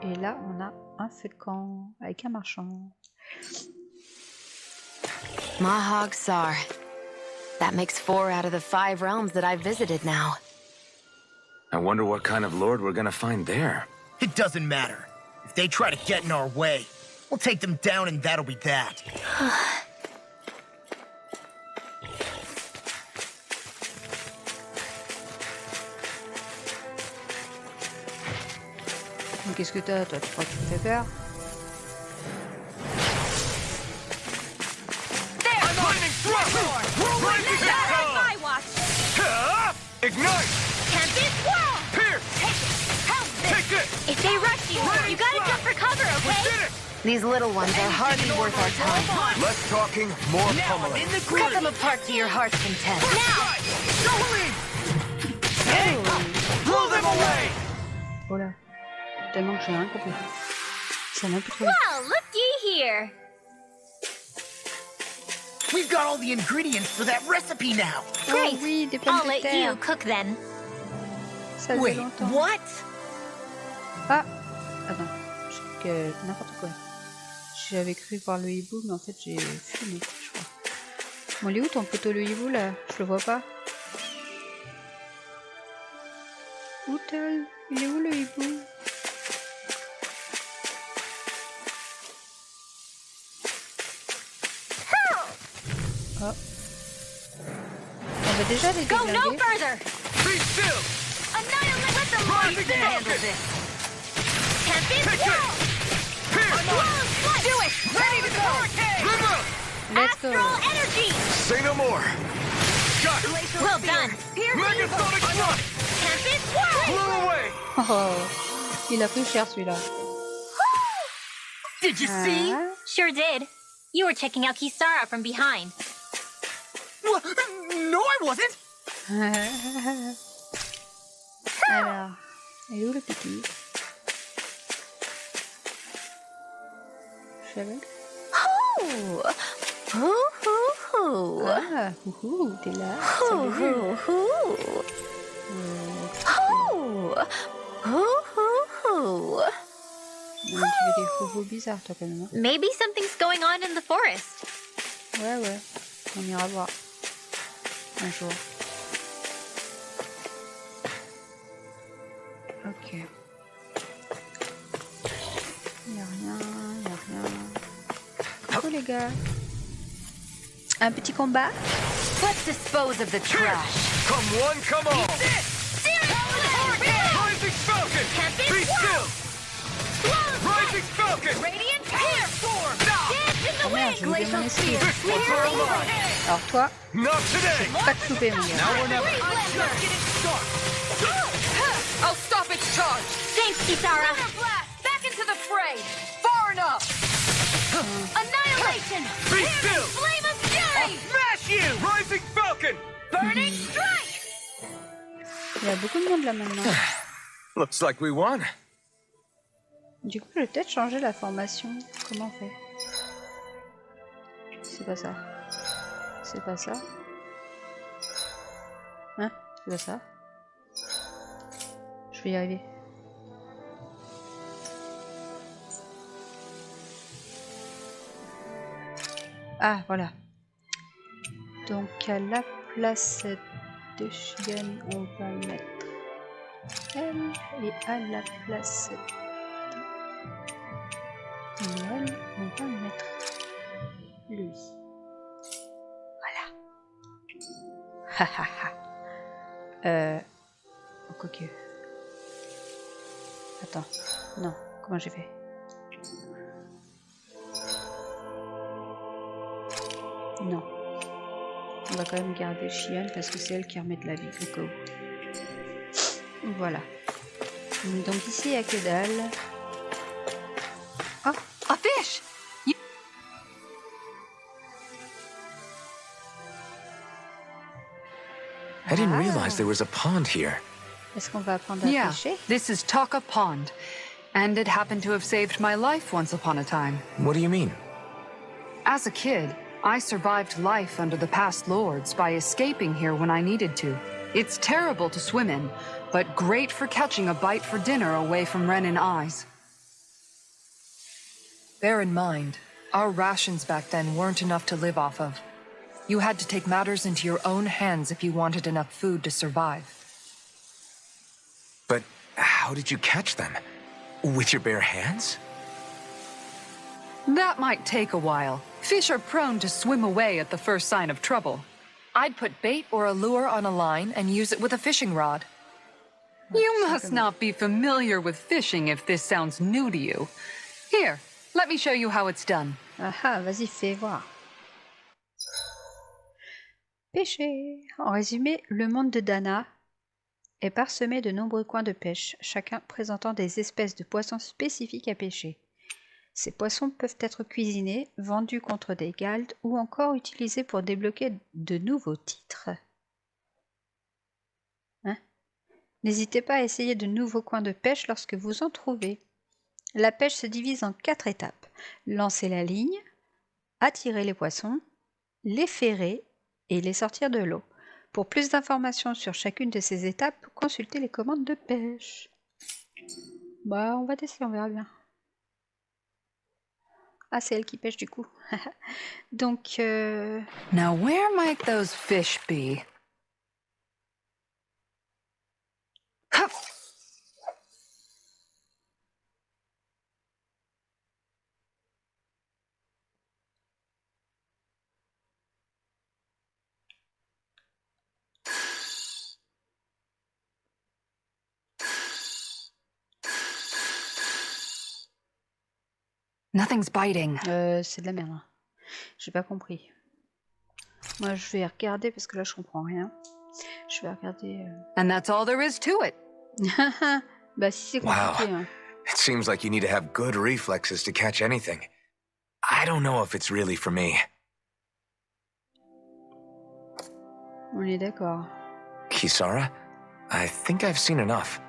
Et là, on a un feu de camp avec un marchand. Maaxar. That makes 4 out of the 5 realms that I've visited now. I wonder what kind of lord we're gonna find there. It doesn't matter. If they try to get in our way, we'll take them down and that'll be that. Qu'est-ce que t'as, toi? Tu crois que tu me fais peur? Ignite! Can't be swirl! Pierce! Help this! Take this! If they rush you, you gotta jump for cover, okay? These little ones are hardly worth our time. Less talking, more pummeling. Cut them apart to your heart's content. Now! Blow them away! Oh là. Tellement que j'ai rien compris. Ça m'a un peu trop... Well, looky here! We've got all the ingredients for that recipe now. Great! Oh oui, des pommes I'll de let terre. you cook then. Ça fait Wait, longtemps. what? Ah! Attends, je crois que... n'importe quoi. J'avais cru voir le hibou, mais en fait j'ai fumé, je crois. Bon, il est où ton poteau le hibou là? Je le vois pas. Où t'es? Il est où le hibou? Oh. On va déjà les Go no déglinguer. further! Be still! Annihilate! Let the Lord handle this! Can't be swirl! Do it! Ready to go! Let's go. Astral energy! Say no more. Got it. Well done! Megasonic thrust. Tempest swirl! Blew away. Oh, il a pris cher celui-là. Did you see? Ah. Sure did. You were checking out Kisara from behind. Wha- No, I wasn't. Alors, il est où le petit? Je savais. Hoo! Hoo, hoo, hoo. Ah, ouhou, t'es là. Hoo, hoo, hoo. Hoo! Hoo, hoo, hoo. Tu fais des faux bizarres, toi, quand même. Hein. Maybe something's going on in the forest. Ouais, ouais. On ira voir. Un jour. Ok. Y'a rien, y'a rien. Oh les gars. Un petit combat. Let's dispose of the trash. Come one, come all. Rising Falcon. Be still. Rising Falcon. Radiant Tear Storm! Dance in Oh the merde, je wind! vais mon esquive. This one's for mine. Alors toi, Not today. pas de souper mon gars. Now or never. I'll stop its charge! Thanks, Kisara! Blast! Back into the fray! Far enough! Annihilation! Be still. Flame of fury! Smash you. Rising Falcon. Burning strike! Il y a beaucoup de monde là maintenant. Looks like we won. Du coup, je vais peut-être changer la formation. Comment on fait? C'est pas ça. C'est pas ça. Hein? C'est pas ça. Je vais y arriver. Ah, voilà. Donc, à la place de chienne, on va mettre elle. Et à la place de elle, on va mettre lui. Voilà. Ha ha ha. Quoique. Attends. Non. Comment j'ai fait? Non. On va quand même garder Chienne parce que c'est elle qui remet de la vie au cas où. Voilà. Donc ici, il n'y a que dalle. A fish! I didn't realize there was a pond here. Est-ce qu'on va apprendre à Yeah, pêcher? this is Taka Pond. And it happened to have saved my life once upon a time. What do you mean? As a kid, I survived life under the past lords by escaping here when I needed to. It's terrible to swim in, but great for catching a bite for dinner away from Renin eyes. Bear in mind, our rations back then weren't enough to live off of. You had to take matters into your own hands if you wanted enough food to survive. But how did you catch them? With your bare hands? That might take a while. Fish are prone to swim away at the first sign of trouble. I'd put bait or a lure on a line and use it with a fishing rod. You must not be familiar with fishing if this sounds new to you. Here, let me show you how it's done. Ah ah, vas-y, fais voir. Pêcher. En résumé, le monde de Dana est parsemé de nombreux coins de pêche, chacun présentant des espèces de poissons spécifiques à pêcher. Ces poissons peuvent être cuisinés, vendus contre des galdes ou encore utilisés pour débloquer de nouveaux titres. Hein? N'hésitez pas à essayer de nouveaux coins de pêche lorsque vous en trouvez. La pêche se divise en 4 étapes. Lancer la ligne, attirer les poissons, les ferrer et les sortir de l'eau. Pour plus d'informations sur chacune de ces étapes, consultez les commandes de pêche. Bah, on va tester, on verra bien. Ah, c'est elle qui pêche du coup. Donc, Now where might those fish be? Nothing's biting. C'est de la merde. J'ai pas compris. Moi, je vais regarder parce que là, je comprends rien. Je vais regarder... And that's all there is to it. Bah, si c'est compliqué. Wow. Hein. It seems like you need to have good reflexes to catch anything. I don't know if it's really for me. On est d'accord. Kisara, I think I've seen enough.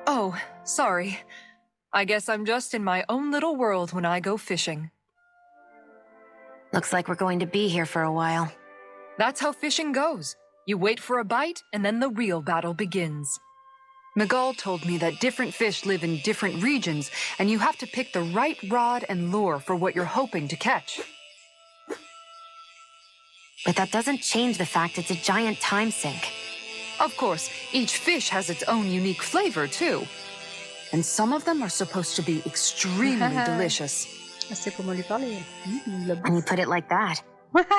Oh, sorry. I guess I'm just in my own little world when I go fishing. Looks like we're going to be here for a while. That's how fishing goes. You wait for a bite, and then the real battle begins. Miguel told me that different fish live in different regions, and you have to pick the right rod and lure for what you're hoping to catch. But that doesn't change the fact it's a giant time sink. Of course, each fish has its own unique flavor, too. And some of them are supposed to be extremely delicious. C'est comment lui parler. When you put it like that,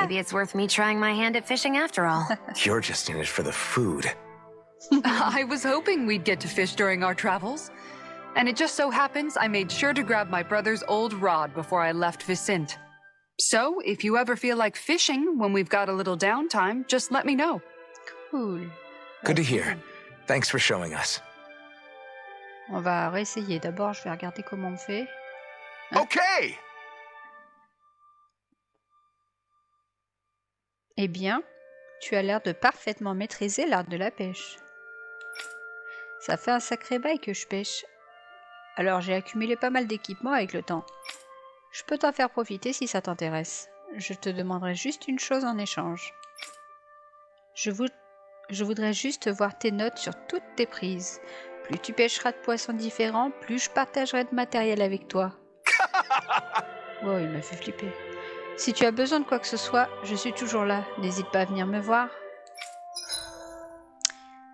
maybe it's worth me trying my hand at fishing after all. You're just in it for the food. I was hoping we'd get to fish during our travels. And it just so happens I made sure to grab my brother's old rod before I left Vicente. So, if you ever feel like fishing when we've got a little downtime, just let me know. Cool. Good to hear. Thanks for showing us. On va réessayer. D'abord, je vais regarder comment on fait. Okay! Eh bien, tu as l'air de parfaitement maîtriser l'art de la pêche. Ça fait un sacré bail que je pêche. Alors j'ai accumulé pas mal d'équipements avec le temps. Je peux t'en faire profiter si ça t'intéresse. Je te demanderai juste une chose en échange. Je voudrais juste voir tes notes sur toutes tes prises. Plus tu pêcheras de poissons différents, plus je partagerai de matériel avec toi. Oh, il m'a fait flipper. Si tu as besoin de quoi que ce soit, je suis toujours là. N'hésite pas à venir me voir.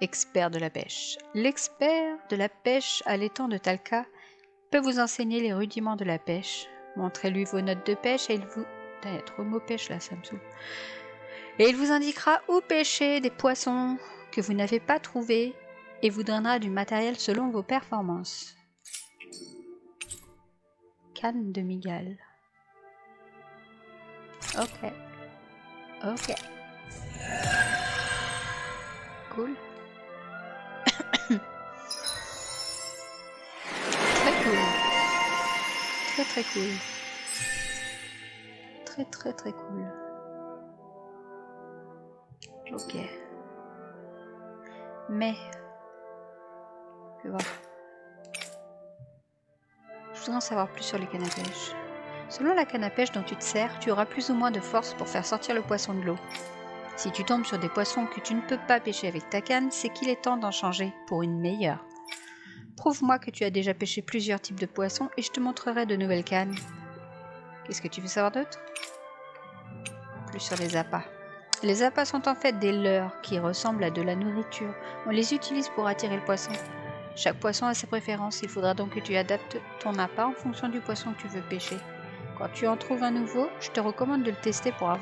Expert de la pêche. L'expert de la pêche à l'étang de Talca peut vous enseigner les rudiments de la pêche. Montrez-lui vos notes de pêche et il vous... Il y a trop de mots pêche là, ça me saoule. Et il vous indiquera où pêcher des poissons que vous n'avez pas trouvés et vous donnera du matériel selon vos performances. Canne de migale. Ok. Ok. Cool. Très cool. Très très cool. Très très très cool. Ok. Mais... Je vais voir. Je voudrais en savoir plus sur les cannes à pêche. Selon la canne à pêche dont tu te sers, tu auras plus ou moins de force pour faire sortir le poisson de l'eau. Si tu tombes sur des poissons que tu ne peux pas pêcher avec ta canne, c'est qu'il est temps d'en changer pour une meilleure. Prouve-moi que tu as déjà pêché plusieurs types de poissons et je te montrerai de nouvelles cannes. Qu'est-ce que tu veux savoir d'autre? Plus sur les appâts. Les appâts sont en fait des leurres qui ressemblent à de la nourriture. On les utilise pour attirer le poisson. Chaque poisson a ses préférences, il faudra donc que tu adaptes ton appât en fonction du poisson que tu veux pêcher. Quand tu en trouves un nouveau, je te recommande de le tester pour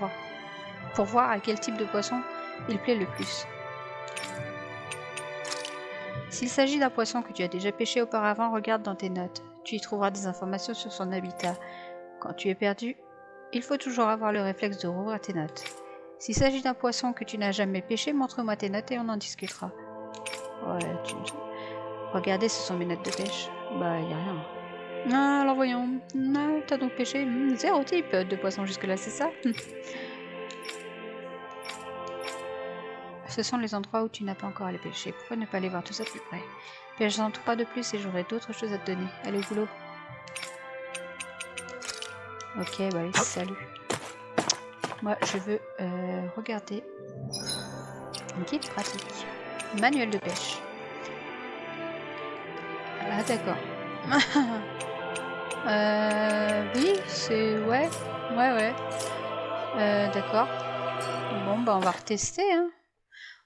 voir à quel type de poisson il plaît le plus. S'il s'agit d'un poisson que tu as déjà pêché auparavant, regarde dans tes notes. Tu y trouveras des informations sur son habitat. Quand tu es perdu, il faut toujours avoir le réflexe de rouvrir tes notes. S'il s'agit d'un poisson que tu n'as jamais pêché, montre-moi tes notes et on en discutera. Ouais, regardez, ce sont mes notes de pêche. Bah, y a rien. Ah, alors voyons. Ah, t'as donc pêché 0 type de poisson jusque-là, c'est ça? Ce sont les endroits où tu n'as pas encore allé pêcher. Pourquoi ne pas aller voir tout ça de plus près? Pêche-en 3 de plus et j'aurai d'autres choses à te donner. Allez au boulot. Ok, bah allez, salut. Moi, je veux regarder un guide pratique. Manuel de pêche. Ah, d'accord. Oui, c'est... Ouais. D'accord. Bon, bah on va retester, hein.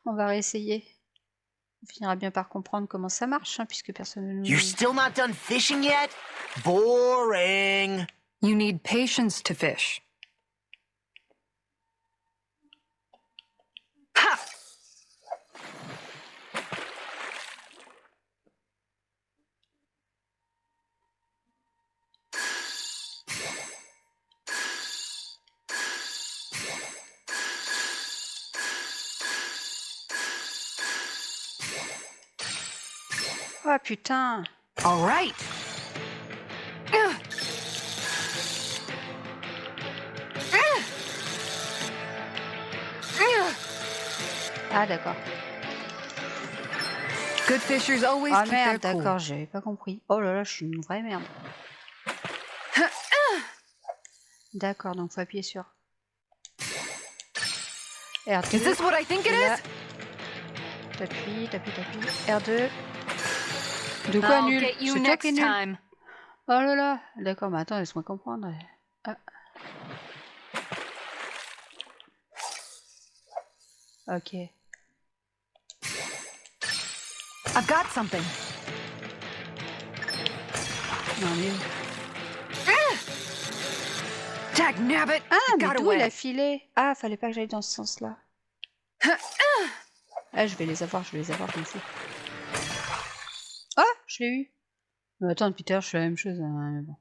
On va réessayer. On finira bien par comprendre comment ça marche, hein, puisque personne ne nous... You're still not done fishing yet? Boring. You need patience to fish. Ha! Oh putain. All right. Ah d'accord. Good fishers always Ah keep merde, their cool. d'accord, j'avais pas compris. Oh là là, je suis une vraie merde. D'accord, donc faut appuyer sur R2. Is this what I think it Et là, is? t'appuies. R2. De quoi I'll nul? get you C'est toi next qui es nul. time. Oh là là. D'accord, mais attends, laisse-moi comprendre. Ah. Ok. I've got something. Non, mais... Dag nabbit. Ah, it mais got d'où il a away. filé? Ah, fallait pas que j'aille dans ce sens-là. Ah, je vais les avoir, je m'en fous. Ah, je l'ai eu. Mais attends, depuis tout à l'heure, je fais la même chose. Hein, mais bon.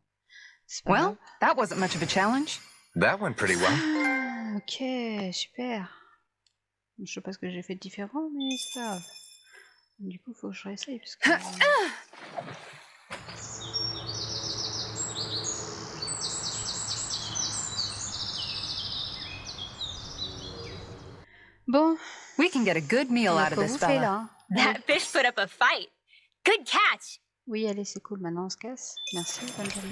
C'est pas Well, grave. that wasn't much of a challenge. That went pretty well. Ah, ok, super. Je sais pas ce que j'ai fait de différent, mais c'est pas grave. Du coup, faut que je réessaye, parce que... Bon, We can get a good meal on a out of quoi this bouffer fella. là. Hein. That fish put up a fight. Good catch. Oui, allez, c'est cool, maintenant on se casse. Merci, bonne journée.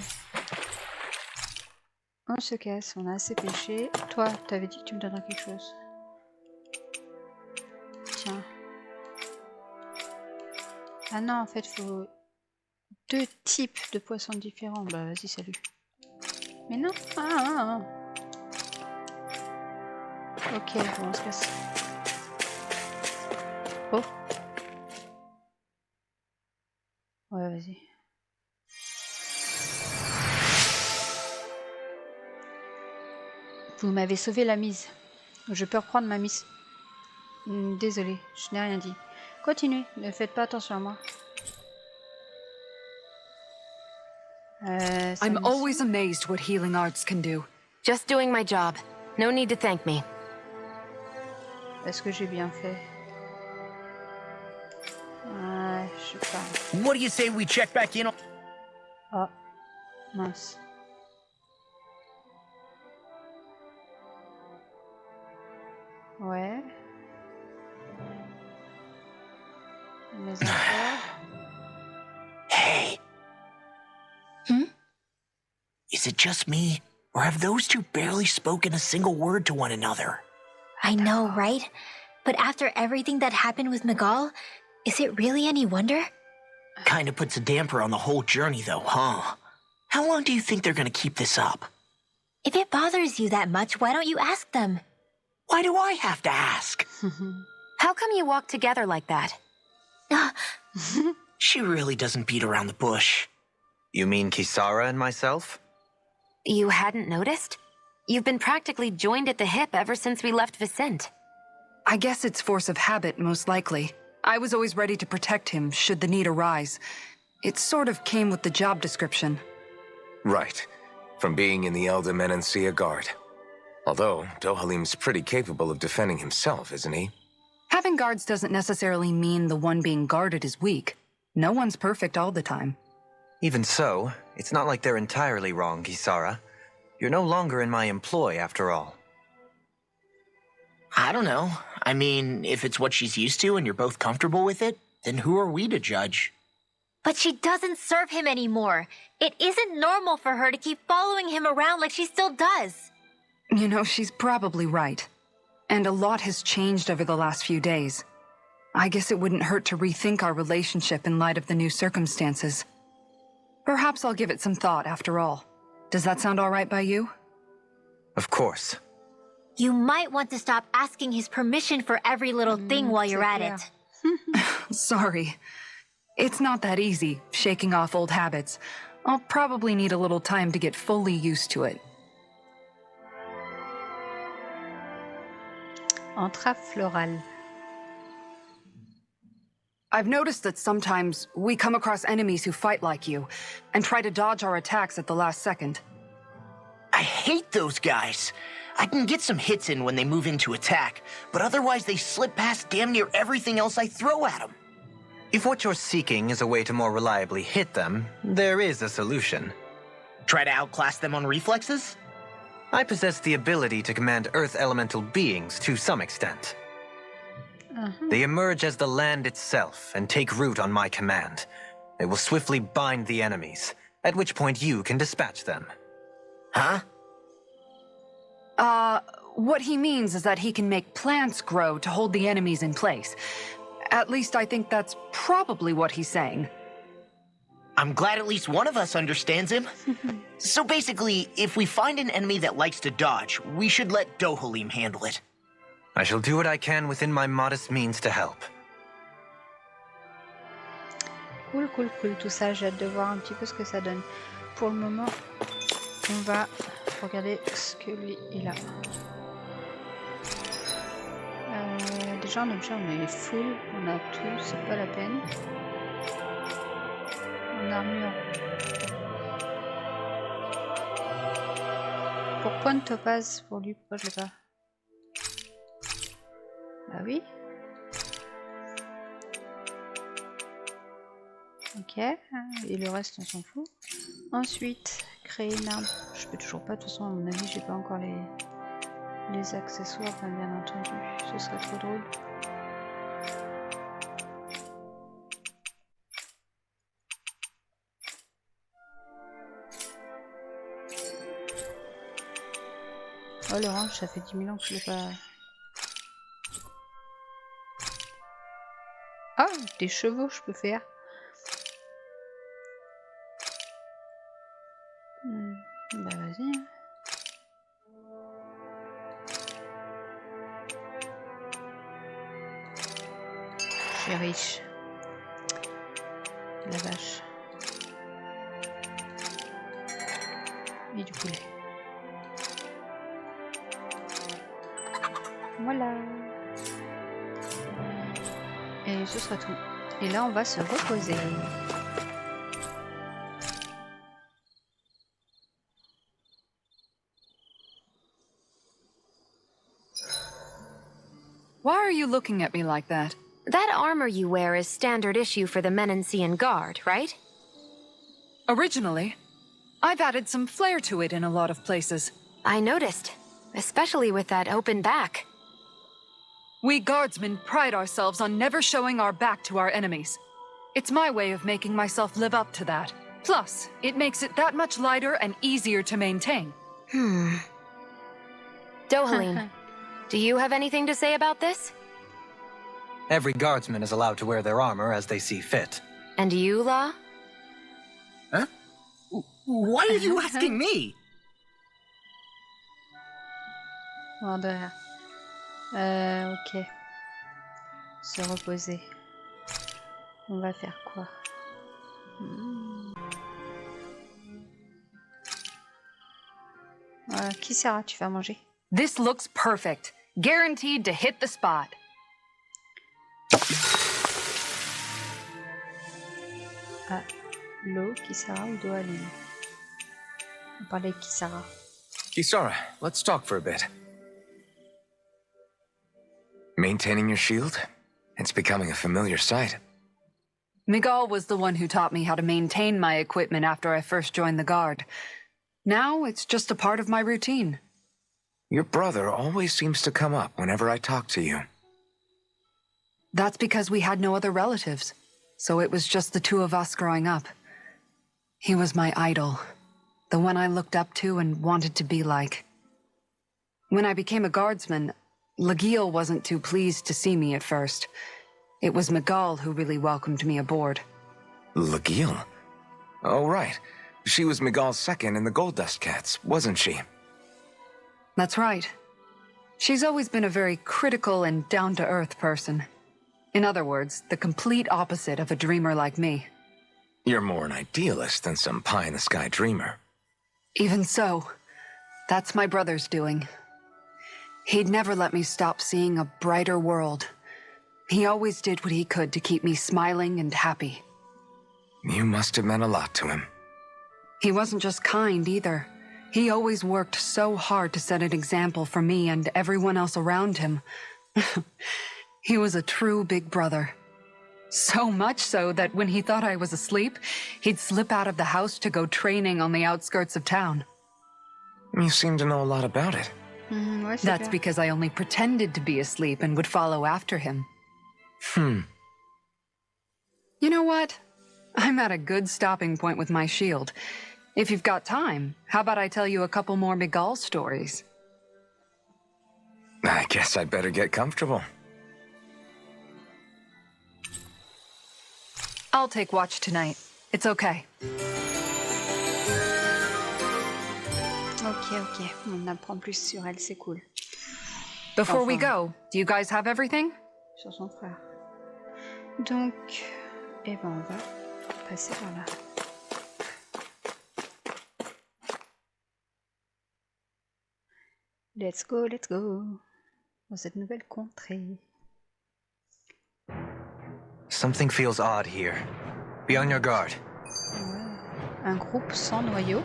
On se casse, on a assez pêché. Toi, t'avais dit que tu me donnerais quelque chose. Tiens. Ah non, en fait, il faut 2 types de poissons différents. Bah vas-y, salut. Mais non. Ah. Ok, bon, on se casse. Oh. Ouais, vas-y. Vous m'avez sauvé la mise. Je peux reprendre ma mise. Désolée, je n'ai rien dit. Continuez, ne faites pas attention à moi. I'm always amazed what healing arts can do. Just doing my job. No need to thank me. Est-ce que j'ai bien fait? Ouais, je sais pas. What do you say we check back in? Oh, mince. Ouais. Mes affaires. Hey. Is it just me, or have those two barely spoken a single word to one another? I know, right? But after everything that happened with Miguel, is it really any wonder? Kinda puts a damper on the whole journey, though, huh? How long do you think they're gonna keep this up? If it bothers you that much, why don't you ask them? Why do I have to ask? How come you walk together like that? She really doesn't beat around the bush. You mean Kisara and myself? You hadn't noticed? You've been practically joined at the hip ever since we left Vicente. I guess it's force of habit, most likely. I was always ready to protect him, should the need arise. It sort of came with the job description. Right. From being in the Elder Menancia Guard. Although, Dohalim's pretty capable of defending himself, isn't he? Having guards doesn't necessarily mean the one being guarded is weak. No one's perfect all the time. Even so, it's not like they're entirely wrong, Kisara. You're no longer in my employ, after all. I don't know. I mean, if it's what she's used to and you're both comfortable with it, then who are we to judge? But she doesn't serve him anymore. It isn't normal for her to keep following him around like she still does. You know, she's probably right. And a lot has changed over the last few days. I guess it wouldn't hurt to rethink our relationship in light of the new circumstances. Perhaps I'll give it some thought after all. Does that sound all right by you? Of course. You might want to stop asking his permission for every little thing while you're at it. Sorry. It's not that easy, shaking off old habits. I'll probably need a little time to get fully used to it. Entrave florale. I've noticed that sometimes we come across enemies who fight like you and try to dodge our attacks at the last second. I hate those guys. I can get some hits in when they move into attack, but otherwise they slip past damn near everything else I throw at them. If what you're seeking is a way to more reliably hit them, there is a solution. Try to outclass them on reflexes? I possess the ability to command Earth elemental beings to some extent. They emerge as the land itself and take root on my command. They will swiftly bind the enemies, at which point you can dispatch them. Huh? What he means is that he can make plants grow to hold the enemies in place. At least I think that's probably what he's saying. I'm glad at least one of us understands him. So basically, if we find an enemy that likes to dodge, we should let Dohalim handle it. I shall do what I can within my modest means to help. Cool, cool, cool. Tout ça, j'ai hâte de voir un petit peu ce que ça donne. Pour le moment, on va regarder ce que lui il a. Déjà en objet, on est full, on a tout, c'est pas la peine. En armure. Pour point de topaz, pour lui, pourquoi je l'ai pas? Ah oui. Ok, et le reste on s'en fout. Ensuite, créer une arme. Je peux toujours pas, de toute façon à mon avis j'ai pas encore les accessoires, enfin, bien entendu, ce serait trop drôle. Oh l'orange, ça fait 10 000 ans que je l'ai pas... Ah, des chevaux je peux faire. Bah vas-y. Je suis riche. La vache. Et du poulet. Voilà. Et ce sera tout. Et là on va se reposer. Why are you looking at me like that? That armor you wear is standard issue for the Menancian Guard, right? Originally, I've added some flair to it in a lot of places. I noticed, especially with that open back. We guardsmen pride ourselves on never showing our back to our enemies. It's my way of making myself live up to that. Plus, it makes it that much lighter and easier to maintain. Dohalim, do you have anything to say about this? Every guardsman is allowed to wear their armor as they see fit. And you, La? Huh? Why are you asking me? Bon, de rien. Ok. Se reposer. On va faire quoi? Qui sera tu vas manger? This looks perfect. Guaranteed to hit the spot. Ah, l'eau, Kisara ou Dohalim? On parlait de Kisara. Kisara, let's talk for a bit. Maintaining your shield? It's becoming a familiar sight. Miguel was the one who taught me how to maintain my equipment after I first joined the Guard. Now it's just a part of my routine. Your brother always seems to come up whenever I talk to you. That's because we had no other relatives, so it was just the two of us growing up. He was my idol, the one I looked up to and wanted to be like. When I became a guardsman, Lagiel wasn't too pleased to see me at first. It was Miguel who really welcomed me aboard. Lagiel? Oh, right. She was Miguel's second in the Gold Dust Cats, wasn't she? That's right. She's always been a very critical and down-to-earth person. In other words, the complete opposite of a dreamer like me. You're more an idealist than some pie-in-the-sky dreamer. Even so, that's my brother's doing. He'd never let me stop seeing a brighter world. He always did what he could to keep me smiling and happy. You must have meant a lot to him. He wasn't just kind either. He always worked so hard to set an example for me and everyone else around him. He was a true big brother. So much so that when he thought I was asleep, he'd slip out of the house to go training on the outskirts of town. You seem to know a lot about it. Ouais, c'est That's clair. because I only pretended to be asleep and would follow after him. You know what? I'm at a good stopping point with my shield. If you've got time, how about I tell you a couple more Miguel stories? I guess I'd better get comfortable. I'll take watch tonight. It's okay. Ok. On apprend plus sur elle, c'est cool. Before we Enfin. go, do you guys have everything? Sur son frère. Donc, eh ben on va passer par là. Let's go dans cette nouvelle contrée. Something feels odd here. Be on your guard. Ouais. Un groupe sans noyau.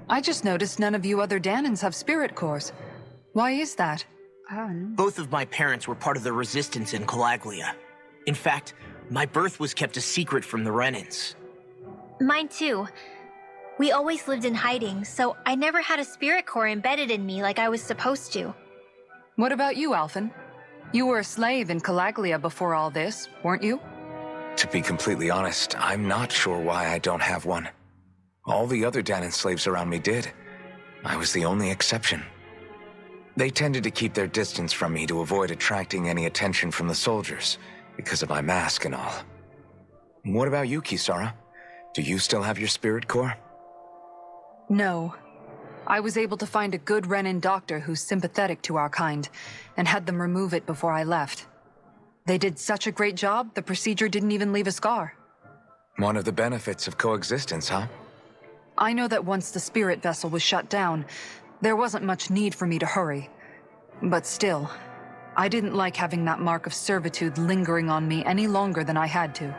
I just noticed none of you other Danans have spirit cores. Why is that? Ah non. Both of my parents were part of the resistance in Calaglia. In fact, my birth was kept a secret from the Renans. Mine too. We always lived in hiding, so I never had a spirit core embedded in me like I was supposed to. What about you, Alphen? You were a slave in Calaglia before all this, weren't you? To be completely honest, I'm not sure why I don't have one. All the other Danan slaves around me did. I was the only exception. They tended to keep their distance from me to avoid attracting any attention from the soldiers, because of my mask and all. What about you, Kisara? Do you still have your spirit core? No. I was able to find a good Renan doctor who's sympathetic to our kind, and had them remove it before I left. They did such a great job, the procedure didn't even leave a scar. One of the benefits of coexistence, huh? I know that once the spirit vessel was shut down, there wasn't much need for me to hurry. But still, I didn't like having that mark of servitude lingering on me any longer than I had to.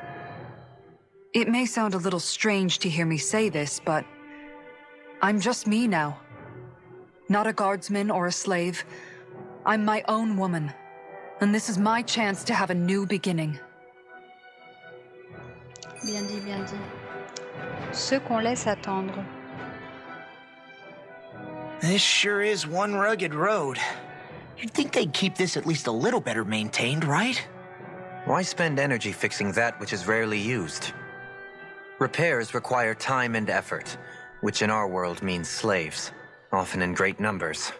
It may sound a little strange to hear me say this, but I'm just me now. Not a guardsman or a slave. I'm my own woman. And this is my chance to have a new beginning. Bien dit. Ceux qu'on laisse attendre. This sure is one rugged road. You'd think they'd keep this at least a little better maintained, right? Why spend energy fixing that which is rarely used? Repairs require time and effort, which in our world means slaves, often in great numbers.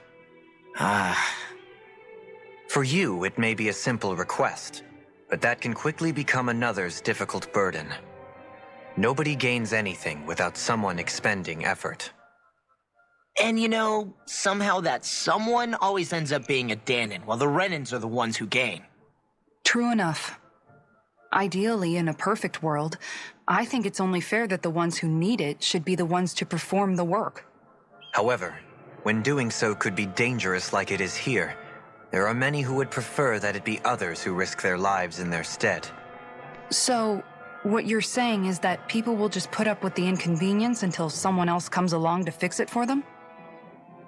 For you, it may be a simple request, but that can quickly become another's difficult burden. Nobody gains anything without someone expending effort. And you know, somehow that someone always ends up being a Danan, while the Renans are the ones who gain. True enough. Ideally, in a perfect world, I think it's only fair that the ones who need it should be the ones to perform the work. However, when doing so could be dangerous like it is here, there are many who would prefer that it be others who risk their lives in their stead. So, what you're saying is that people will just put up with the inconvenience until someone else comes along to fix it for them?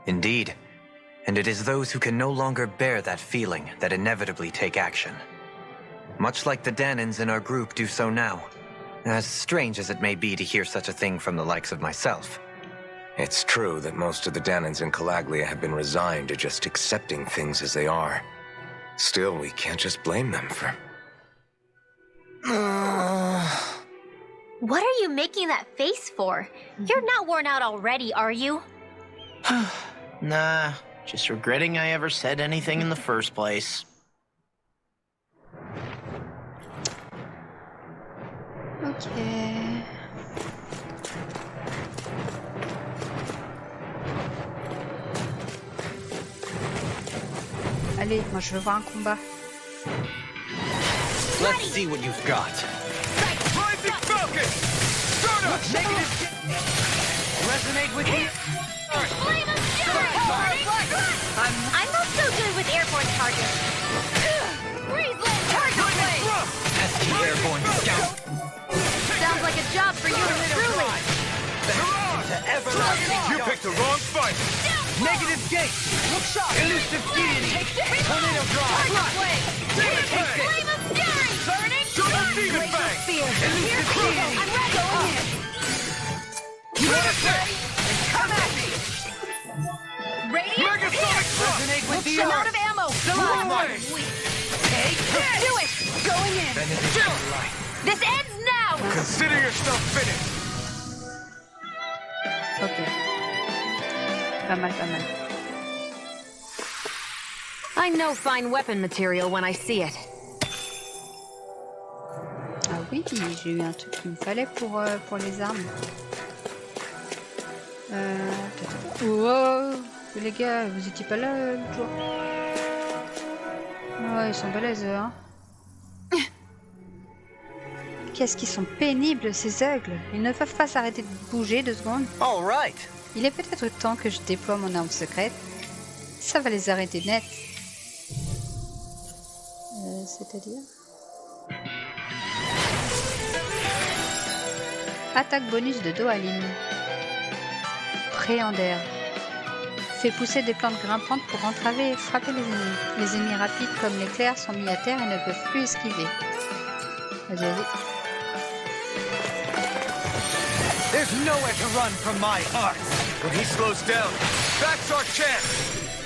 Indeed. And it is those who can no longer bear that feeling that inevitably take action. Much like the Danans in our group do so now. As strange as it may be to hear such a thing from the likes of myself. It's true that most of the Danans in Calaglia have been resigned to just accepting things as they are. Still, we can't just blame them for... What are you making that face for? You're not worn out already, are you? Nah, just regretting I ever said anything in the first place. Ok. Allez, moi je veux voir un combat. Let's see what you've got. Rising Falcon! Start up! Resonate with you? Flame of Fury! I'm not so good with airborne targets. Breezeland target blade! Pesky airborne scout. Sounds like a job for you truly. You picked the wrong fight! Negative gate! Look sharp! Elusive deity! Tornado drive! Target flame! Flame of fury! Burning Demon Fang! fear! Elusive deity! I'm ready! Go in! You ready? Come at me! Radiant Megasonic thrust! Resonate with the I'm out earth! of ammo! Still Move on! away! Take this! Do it! Going in! Benediction light! This ends now! Consider yourself finished! Ok. Pas mal, pas mal. I know fine weapon material when I see it. Ah oui, j'ai eu un truc qu'il me fallait pour les armes. Wow, les gars, vous étiez pas là l'autre jour? Ouais, ils sont balèzes, hein. Qu'est-ce qu'ils sont pénibles, ces aigles. Ils ne peuvent pas s'arrêter de bouger 2 secondes. All right. Il est peut-être temps que je déploie mon arme secrète. Ça va les arrêter net. C'est-à-dire... Attaque bonus de Dohalim. Préhendaire. Fait pousser des plantes grimpantes pour entraver et frapper les ennemis. Les ennemis rapides comme l'éclair sont mis à terre et ne peuvent plus esquiver. Vas-y, vas-y. There's nowhere to run from my heart. When he slows down, that's our chance.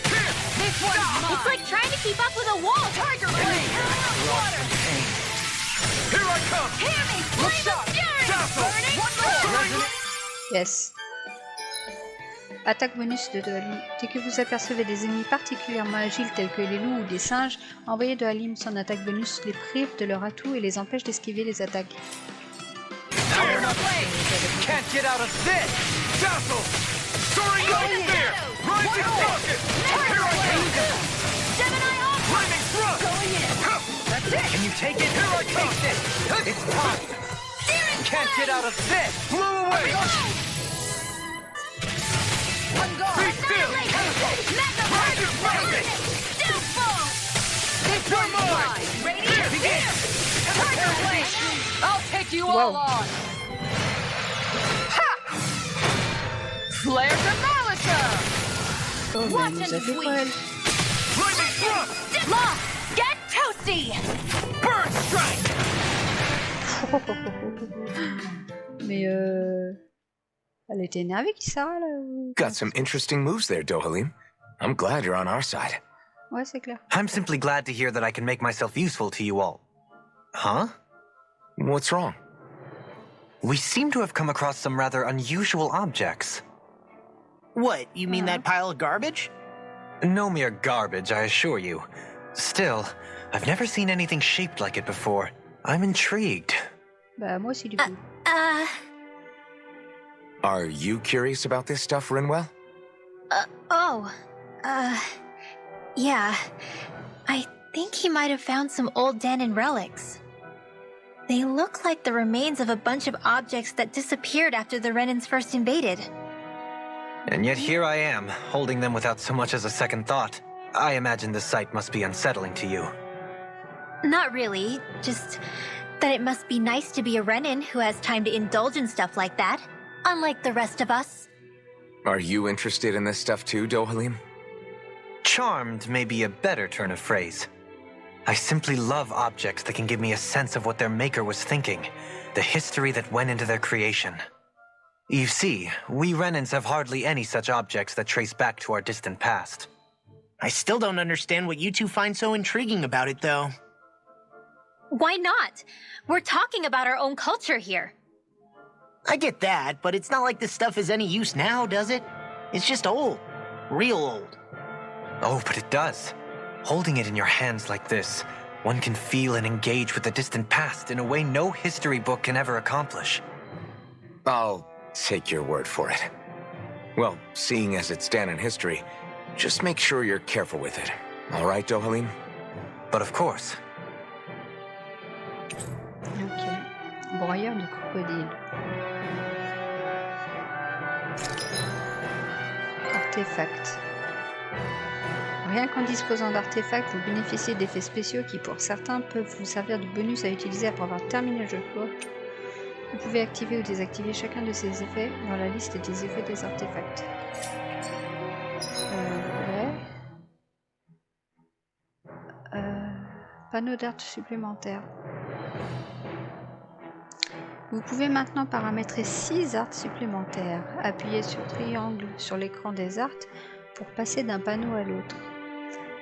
Here, This one's mine! It's like trying to keep up with a wall. Tiger flame! Water! here I come. Hear me! Look Flame sharp. of fury! Dazzle. Burning One flame! more. Yes. Attaque bonus de Dohalim. Dès que vous apercevez des ennemis particulièrement agiles tels que les loups ou des singes, envoyez Dohalim. Son attaque bonus les prive de leur atout et les empêche d'esquiver les attaques. Now you're not can't get out of this. Dazzle. Soaring light spear. Rising rocket. Here I come. Gemini off! Flaming thrust. Going in! That's it! Can you take it? Here I come. It's time. Can't get out of this. Blew away. One go! Be still. Mega Rising rocket. Still full! This one's mine! Radiant Begin. Tiger flame! I'll take you all on! Ha! Flare Demolisher! Oh, mais elle nous a fait quoi, elle? Flaming thrust. Lost! Get toasty! Burn strike. Mais elle était énervée, Kisara, là ou... Got some interesting moves there, Dohalim. I'm glad you're on our side. Ouais, c'est clair. I'm simply glad to hear that I can make myself useful to you all. Huh? What's wrong? We seem to have come across some rather unusual objects. What, you mean that pile of garbage? No mere garbage, I assure you. Still, I've never seen anything shaped like it before. I'm intrigued. Bah, moi aussi, du coup. Are you curious about this stuff, Rinwell? Yeah. I think he might have found some old Danon relics. They look like the remains of a bunch of objects that disappeared after the Renans first invaded. And yet here I am, holding them without so much as a second thought. I imagine the sight must be unsettling to you. Not really, just that it must be nice to be a Renan who has time to indulge in stuff like that, unlike the rest of us. Are you interested in this stuff too, Dohalim? Charmed may be a better turn of phrase. I simply love objects that can give me a sense of what their maker was thinking, the history that went into their creation. You see, we Renans have hardly any such objects that trace back to our distant past. I still don't understand what you two find so intriguing about it, though. Why not? We're talking about our own culture here. I get that, but it's not like this stuff is any use now, does it? It's just old. Real old. Oh, but it does. Holding it in your hands like this, one can feel and engage with the distant past in a way no history book can ever accomplish. I'll take your word for it. Well, seeing as it's Danon history, just make sure you're careful with it. All right, Dohalim? But of course. Ok. Broyeur de crocodile. Artefact. Rien qu'en disposant d'artefacts, vous bénéficiez d'effets spéciaux qui, pour certains, peuvent vous servir de bonus à utiliser après avoir terminé le jeu. Vous pouvez activer ou désactiver chacun de ces effets dans la liste des effets des artefacts. Ouais. Panneau d'art supplémentaire. Vous pouvez maintenant paramétrer 6 arts supplémentaires. Appuyez sur triangle sur l'écran des arts pour passer d'un panneau à l'autre.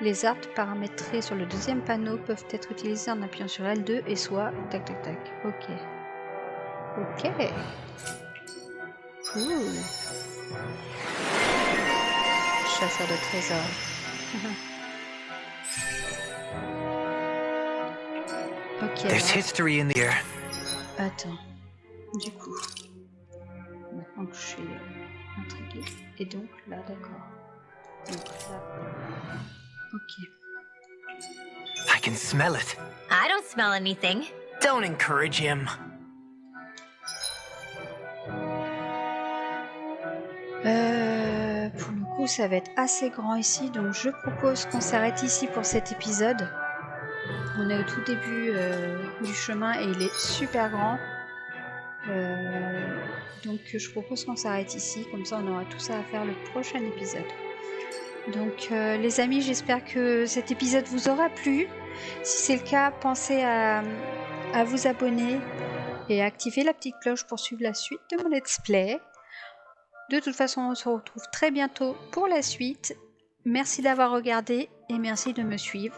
Les arts paramétrés sur le deuxième panneau peuvent être utilisés en appuyant sur L2 et soit tac tac tac. Ok. Ok. Cool. Chasseur de trésors. Ok. There's Alors. history in the air. Attends. Du coup. Maintenant que je suis intriguée. Et donc là, d'accord. Donc là. Ok. I can smell it. I don't smell anything. Don't encourage him. Pour le coup, ça va être assez grand ici, donc je propose qu'on s'arrête ici pour cet épisode. On est au tout début du chemin et il est super grand. Donc je propose qu'on s'arrête ici, comme ça on aura tout ça à faire le prochain épisode. Donc les amis, j'espère que cet épisode vous aura plu. Si c'est le cas, pensez à vous abonner et à activer la petite cloche pour suivre la suite de mon let's play. De toute façon, on se retrouve très bientôt pour la suite. Merci d'avoir regardé et merci de me suivre.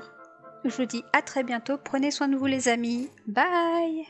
Je vous dis à très bientôt. Prenez soin de vous les amis. Bye!